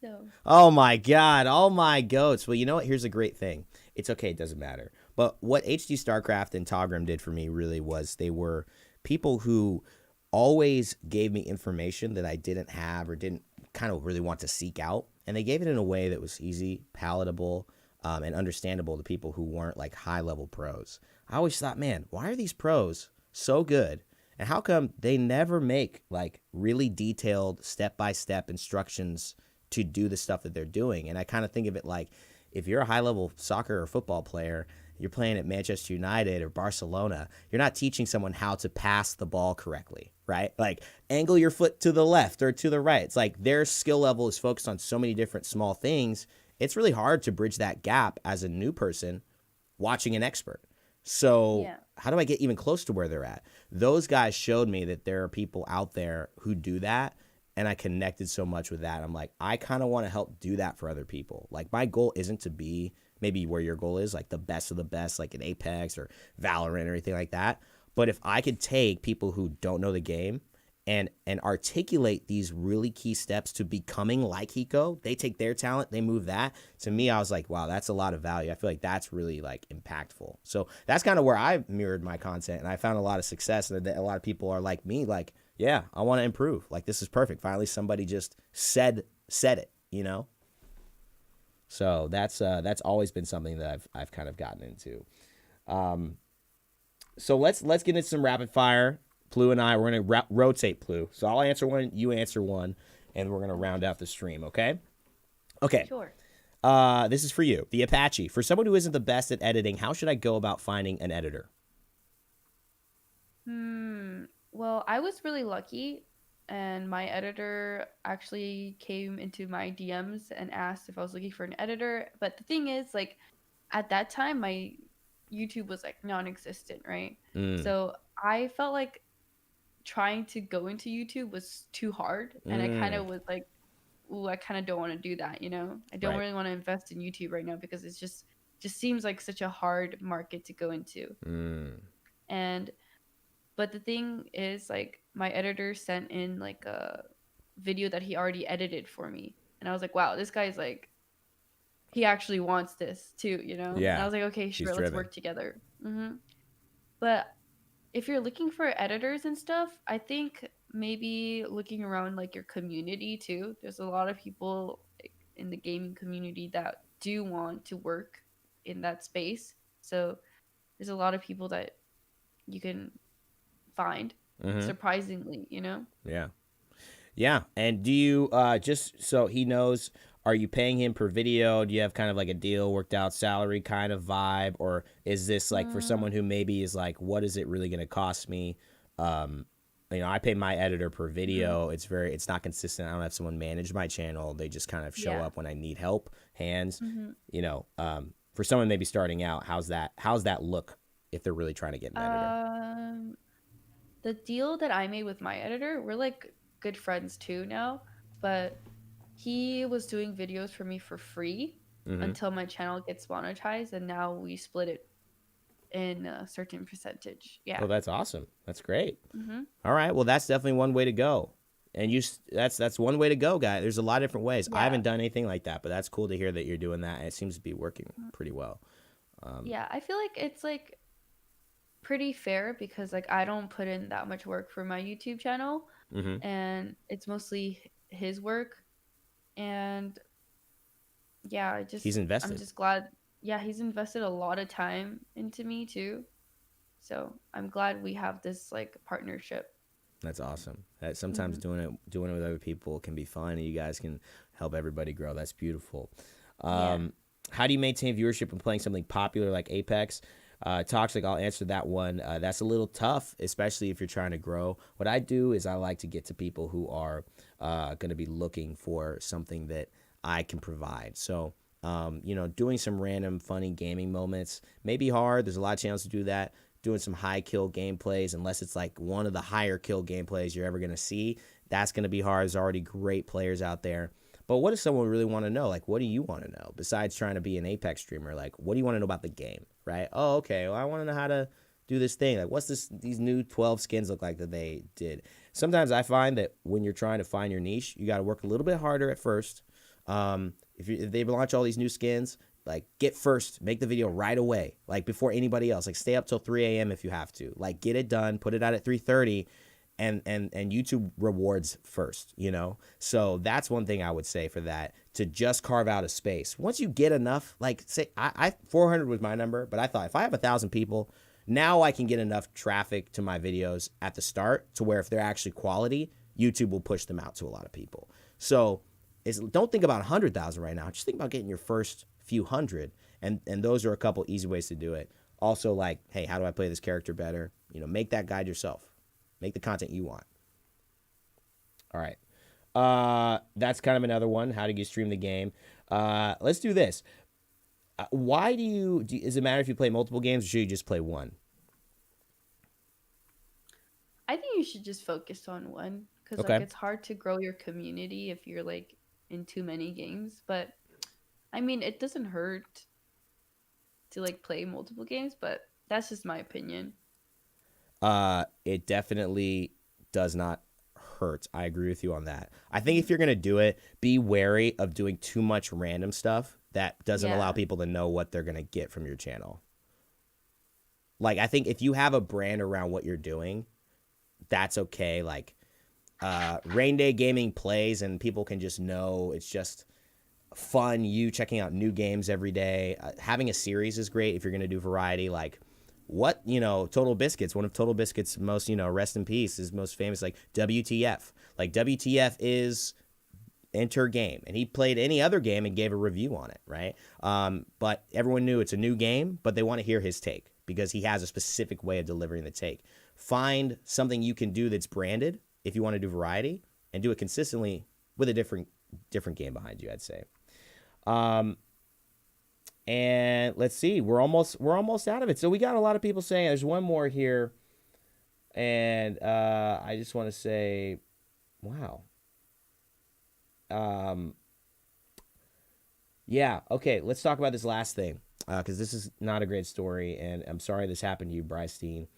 No. Oh my God, all my goats. Well, you know what? Here's a great thing. It's okay, it doesn't matter. But what HD StarCraft and Togrim did for me really was they were people who always gave me information that I didn't have or didn't kind of really want to seek out. And they gave it in a way that was easy, palatable, and understandable to people who weren't like high level pros. I always thought, man, why are these pros so good? And how come they never make like really detailed step by step instructions to do the stuff that they're doing? And I kind of think of it like if you're a high level soccer or football player, you're playing at Manchester United or Barcelona, you're not teaching someone how to pass the ball correctly, right? Like angle your foot to the left or to the right. It's like their skill level is focused on so many different small things. It's really hard to bridge that gap as a new person watching an expert. So Yeah. how do I get even close to where they're at? Those guys showed me that there are people out there who do that, and I connected so much with that. I'm like, I kind of want to help do that for other people. Like my goal isn't to be maybe where your goal is, like the best of the best, like in Apex or Valorant or anything like that. But if I could take people who don't know the game and articulate these really key steps to becoming like Hiko, they take their talent, they move that. To me, I was like, wow, that's a lot of value. I feel like that's really like impactful. So that's kind of where I mirrored my content, and I found a lot of success. And a lot of people are like me, like, yeah, I want to improve. Like this is perfect. Finally, somebody just said it, you know. So that's always been something that I've kind of gotten into. So let's get into some rapid fire. Ploo and I, we're gonna rotate Ploo. So I'll answer one, you answer one, and we're gonna round out the stream. Okay. Okay. Sure. This is for you, the Apache. For someone who isn't the best at editing, how should I go about finding an editor? Well, I was really lucky, and my editor actually came into my DMs and asked if I was looking for an editor. But the thing is, like, at that time, my YouTube was like non-existent, right? Mm. So I felt like trying to go into YouTube was too hard, and I kind Mm. of was like, "Ooh, I kind of don't want to do that," you know? I don't Right. really want to invest in YouTube right now because it's just seems like such a hard market to go into. Mm. And but the thing is, like, my editor sent in like a video that he already edited for me, and I was like, "Wow, this guy's like he actually wants this too," you know? And I Yeah. was like, "Okay, He's sure, let's driven. work together." But if you're looking for editors and stuff, I think maybe looking around like your community too. There's a lot of people like, in the gaming community that do want to work in that space. So there's a lot of people that you can find Mm-hmm. surprisingly, you know? Yeah. Yeah. And do you just so he knows, are you paying him per video? Do you have kind of like a deal worked out salary kind of vibe? Or is this like for Mm, someone who maybe is like, what is it really going to cost me? Um, I pay my editor per mhm. video. It's not consistent. I don't have someone manage my channel. They just kind of show Yeah. up when I need help, hands, Hmm. for someone maybe starting out, how's that look if they're really trying to get an editor? Um, the deal that I made with my editor, we're like good friends too now, but he was doing videos for me for free Mm-hmm. until my channel gets monetized, and now we split it in a certain percentage. Yeah. Oh, that's awesome. That's great. Mm-hmm. All right. Well, that's definitely one way to go. And that's one way to go, guy. There's a lot of different ways. I Yeah. haven't done anything like that, but that's cool to hear that you're doing that. And it seems to be working pretty well. Yeah, I feel like it's like pretty fair because like I don't put in that much work for my YouTube channel, Mm-hmm. and it's mostly his work. And yeah, He's I'm invested. just glad. Yeah, he's invested a lot of time into me too. So I'm glad we have this like partnership. That's awesome. Sometimes doing it with other people can be fun, and you guys can help everybody grow. That's beautiful. Yeah. How do you maintain viewership when playing something popular like Apex? Toxic, I'll answer that one. That's a little tough, especially if you're trying to grow. What I do is I like to get to people who are going to be looking for something that I can provide. So, doing some random funny gaming moments may be hard. There's a lot of channels to do that. Doing some high kill gameplays, unless it's like one of the higher kill gameplays you're ever going to see, that's going to be hard. There's already great players out there. But what does someone really want to know? Like, what do you want to know besides trying to be an Apex streamer? Like, what do you want to know about the game, right? Oh, okay. Well, I want to know how to do this thing. Like, what's these new 12 skins look like that they did? Sometimes I find that when you're trying to find your niche, you got to work a little bit harder at first. If they launch all these new skins, like get first, make the video right away, like before anybody else. Like stay up till 3 a.m. if you have to. Like get it done, put it out at 3:30. And YouTube rewards first, So that's one thing I would say for that, to just carve out a space. Once you get enough, like say I 400 was my number, but I thought if I have 1,000 people, now I can get enough traffic to my videos at the start to where if they're actually quality, YouTube will push them out to a lot of people. So don't think about 100,000 right now. Just think about getting your first few hundred, and those are a couple easy ways to do it. Also, like, hey, how do I play this character better? Make that guide yourself. Make the content you want. All right. That's kind of another one. How do you stream the game? Let's do this. Why does it matter if you play multiple games, or should you just play one? I think you should just focus on one because Okay. like it's hard to grow your community if you're like in too many games. But I mean, it doesn't hurt to like play multiple games, but that's just my opinion. It definitely does not hurt. I agree with you on that. I think if you're going to do it, be wary of doing too much random stuff that doesn't allow people to know what they're going to get from your channel. Like, I think if you have a brand around what you're doing, that's okay. Like, Raynday Gaming plays, and people can just know it's just fun. You checking out new games every day. Having a series is great if you're going to do variety. Like, Total Biscuits, one of Total Biscuits' most, rest in peace, his most famous, like WTF. Like, WTF is enter game, and he played any other game and gave a review on it, right? But everyone knew it's a new game, but they want to hear his take because he has a specific way of delivering the take. Find something you can do that's branded if you want to do variety, and do it consistently with a different game behind you, I'd say. And let's see, we're almost out of it. So we got a lot of people saying, there's one more here, and I just want to say, wow. Yeah, okay, let's talk about this last thing, because this is not a great story, and I'm sorry this happened to you, Bryce Dean.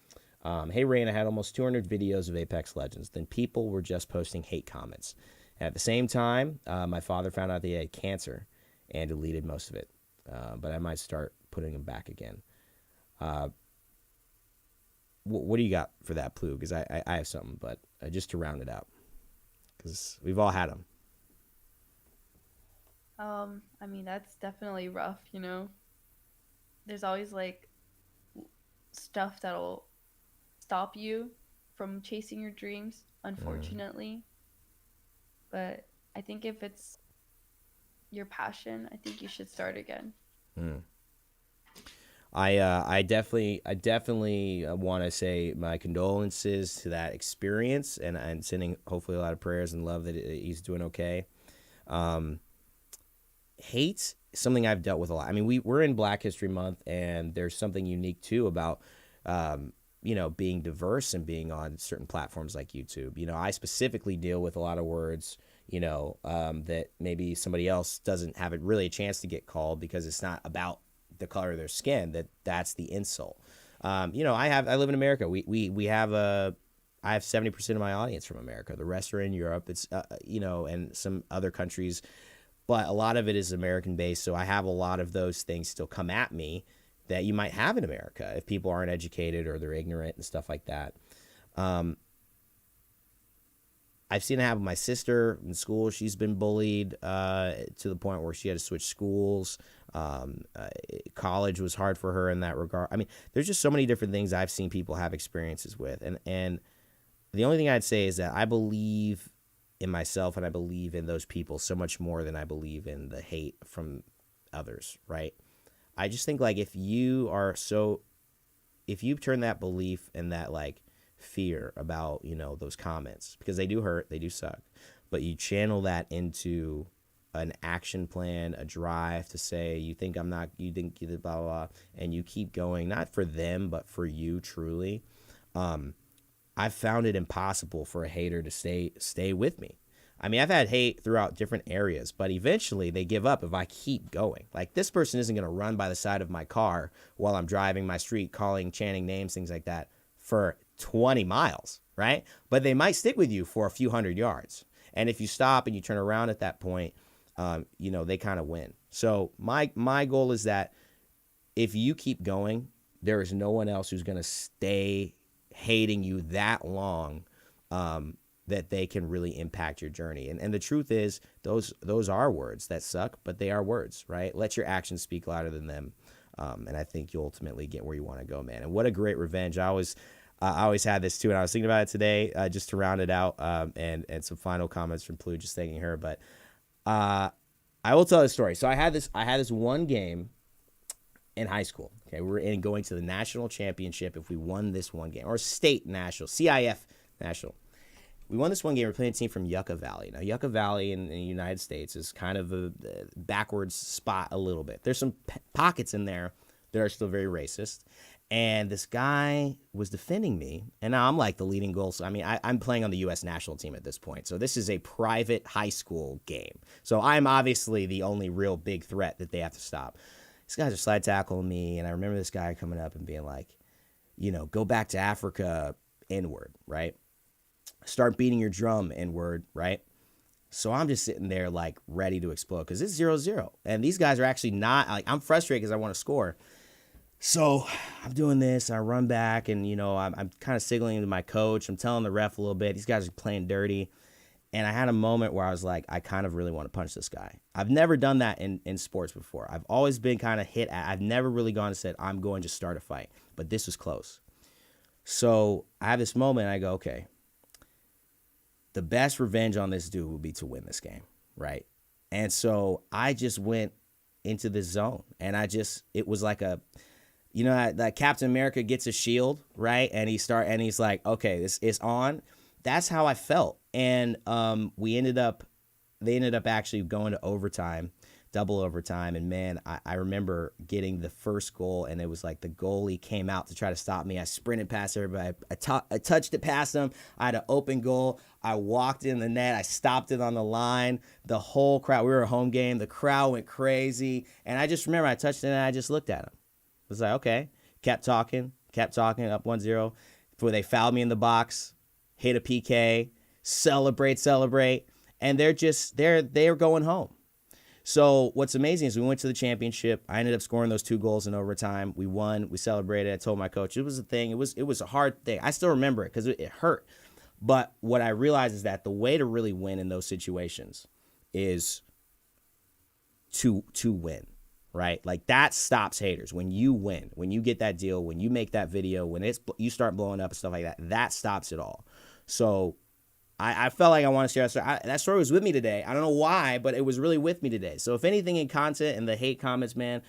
Hey, Rain, I had almost 200 videos of Apex Legends. Then people were just posting hate comments. And at the same time, my father found out that he had cancer and deleted most of it. But I might start putting them back again. What do you got for that, Ploo? Because I have something, but just to round it out, because we've all had them. I mean, that's definitely rough, There's always like stuff that'll stop you from chasing your dreams, unfortunately. But I think if it's your passion, I think you should start again. I definitely want to say my condolences to that experience, and sending hopefully a lot of prayers and love that he's doing okay. Hate is something I've dealt with a lot. I mean, we're in Black History Month, and there's something unique too about being diverse and being on certain platforms like YouTube. I specifically deal with a lot of words that maybe somebody else doesn't have really a chance to get called, because it's not about the color of their skin, that's the insult. I live in America. We have I have 70% of my audience from America. The rest are in Europe. It's, and some other countries, but a lot of it is American based. So I have a lot of those things still come at me that you might have in America if people aren't educated or they're ignorant and stuff like that. I've seen it happen with my sister in school. She's been bullied to the point where she had to switch schools. College was hard for her in that regard. I mean, there's just so many different things I've seen people have experiences with. And the only thing I'd say is that I believe in myself and I believe in those people so much more than I believe in the hate from others, right? I just think like if you turn that belief and that like fear about, those comments, because they do hurt, they do suck, but you channel that into an action plan, a drive to say, you think you think blah, blah, blah, and you keep going, not for them, but for you truly. I've found it impossible for a hater to stay with me. I mean, I've had hate throughout different areas, but eventually they give up if I keep going. Like, this person isn't going to run by the side of my car while I'm driving my street, chanting names, things like that, for 20 miles, right? But they might stick with you for a few hundred yards. And if you stop and you turn around at that point, they kind of win. So my goal is that if you keep going, there is no one else who's going to stay hating you that long that they can really impact your journey. And the truth is, those are words that suck, but they are words, right? Let your actions speak louder than them. And I think you'll ultimately get where you want to go, man. And what a great revenge. I always had this too, and I was thinking about it today just to round it out, and some final comments from Ploo, just thanking her. But I will tell this story. So I had this one game in high school. Okay, we were going to the national championship if we won this one game, or state national, CIF national. We won this one game. We're playing a team from Yucca Valley. Now, Yucca Valley in the United States is kind of a backwards spot a little bit. There's some pockets in there that are still very racist. And this guy was defending me, and now I'm like the leading goal. So, I mean, I'm playing on the U.S. national team at this point. So this is a private high school game. So I'm obviously the only real big threat that they have to stop. These guys are slide tackling me, and I remember this guy coming up and being like, go back to Africa, N-word, right? Start beating your drum, N-word, right? So I'm just sitting there like ready to explode because it's 0-0. And these guys are actually not, like, I'm frustrated because I want to score. So I'm doing this, I run back, and, I'm kind of signaling to my coach. I'm telling the ref a little bit. These guys are playing dirty. And I had a moment where I was like, I kind of really want to punch this guy. I've never done that in sports before. I've always been kind of hit at. I've never really gone and said, I'm going to start a fight. But this was close. So I have this moment, and I go, okay, the best revenge on this dude would be to win this game, right? And so I just went into this zone, and it was like a, that Captain America gets a shield, right? And he's like, okay, this is on. That's how I felt. And they ended up actually going to overtime, double overtime. And man, I remember getting the first goal, and it was like the goalie came out to try to stop me. I sprinted past everybody. I touched it past him. I had an open goal. I walked in the net. I stopped it on the line. The whole crowd, we were a home game. The crowd went crazy. And I just remember I touched it, and I just looked at him. I was like, okay. Kept talking, up 1-0. Before they fouled me in the box, hit a PK, celebrate. And they're going home. So what's amazing is we went to the championship. I ended up scoring those 2 goals in overtime. We won. We celebrated. I told my coach it was a thing. It was a hard thing. I still remember it because it hurt. But what I realized is that the way to really win in those situations is to win, right? Like, that stops haters. When you win, when you get that deal, when you make that video, when you start blowing up and stuff like that, that stops it all. So I felt like I want to share that story. That story was with me today. I don't know why, but it was really with me today. So if anything in content and the hate comments, man,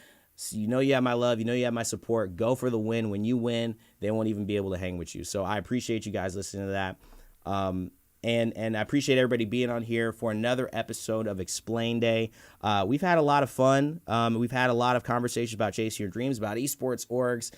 you have my love. You have my support. Go for the win. When you win, they won't even be able to hang with you. So I appreciate you guys listening to that. And I appreciate everybody being on here for another episode of Explaynday. We've had a lot of fun. We've had a lot of conversations about chasing your dreams, about Esports Orgs.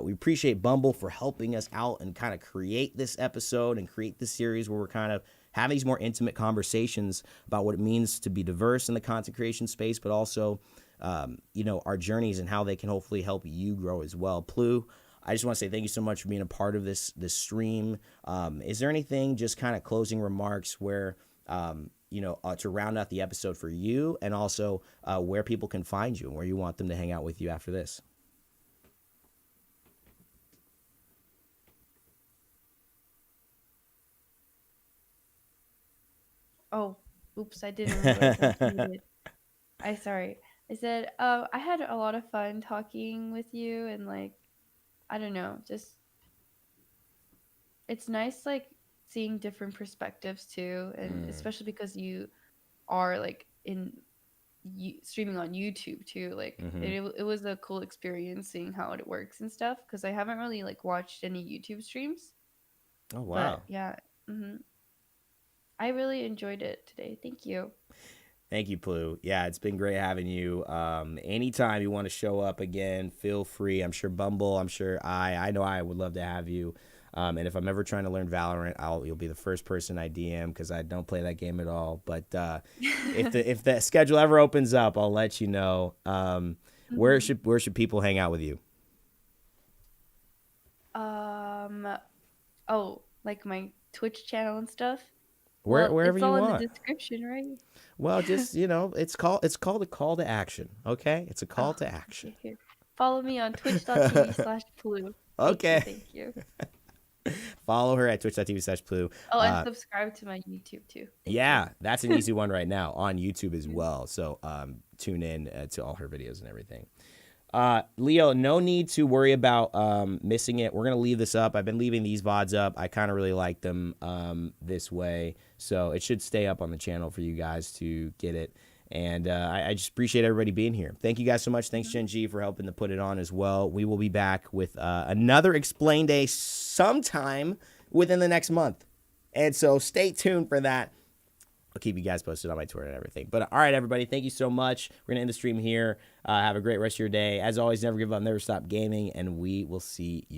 We appreciate Bumble for helping us out and kind of create this episode and create this series where we're kind of having these more intimate conversations about what it means to be diverse in the content creation space, but also, our journeys and how they can hopefully help you grow as well. Ploo, I just want to say thank you so much for being a part of this stream. Is there anything, just kind of closing remarks, where to round out the episode for you, and also where people can find you and where you want them to hang out with you after this? Oh, oops, I didn't realize I was muted. Sorry. I said, I had a lot of fun talking with you, and like, I don't know, just it's nice like seeing different perspectives too, and especially because you are like streaming on YouTube too. Like, it was a cool experience seeing how it works and stuff, because I haven't really like watched any YouTube streams. Oh wow! But yeah, I really enjoyed it today. Thank you. Thank you, Ploo. Yeah, it's been great having you. Anytime you want to show up again, feel free. I'm sure Bumble, I'm sure I know I would love to have you. And if I'm ever trying to learn Valorant, you'll be the first person I DM, because I don't play that game at all. But if the schedule ever opens up, I'll let you know. Where should people hang out with you? Oh, like my Twitch channel and stuff. Wherever it's all you in want. the description, right? Well, just it's called a call to action. Okay, it's a call to action. Okay, here. Follow me on twitch.tv/Ploo. Okay. Thank you. Follow her at twitch.tv/Ploo. Oh, and subscribe to my YouTube too. Yeah, that's an easy one right now on YouTube as well. So tune in to all her videos and everything. Leo, no need to worry about missing it. We're going to leave this up. I've been leaving these VODs up. I kind of really like them this way. So it should stay up on the channel for you guys to get it. And I just appreciate everybody being here. Thank you guys so much. Thanks, Gen.G, for helping to put it on as well. We will be back with another Explaynday sometime within the next month. And so stay tuned for that. I'll keep you guys posted on my Twitter and everything. But all right, everybody, thank you so much. We're going to end the stream here. Have a great rest of your day. As always, never give up, never stop gaming, and we will see you.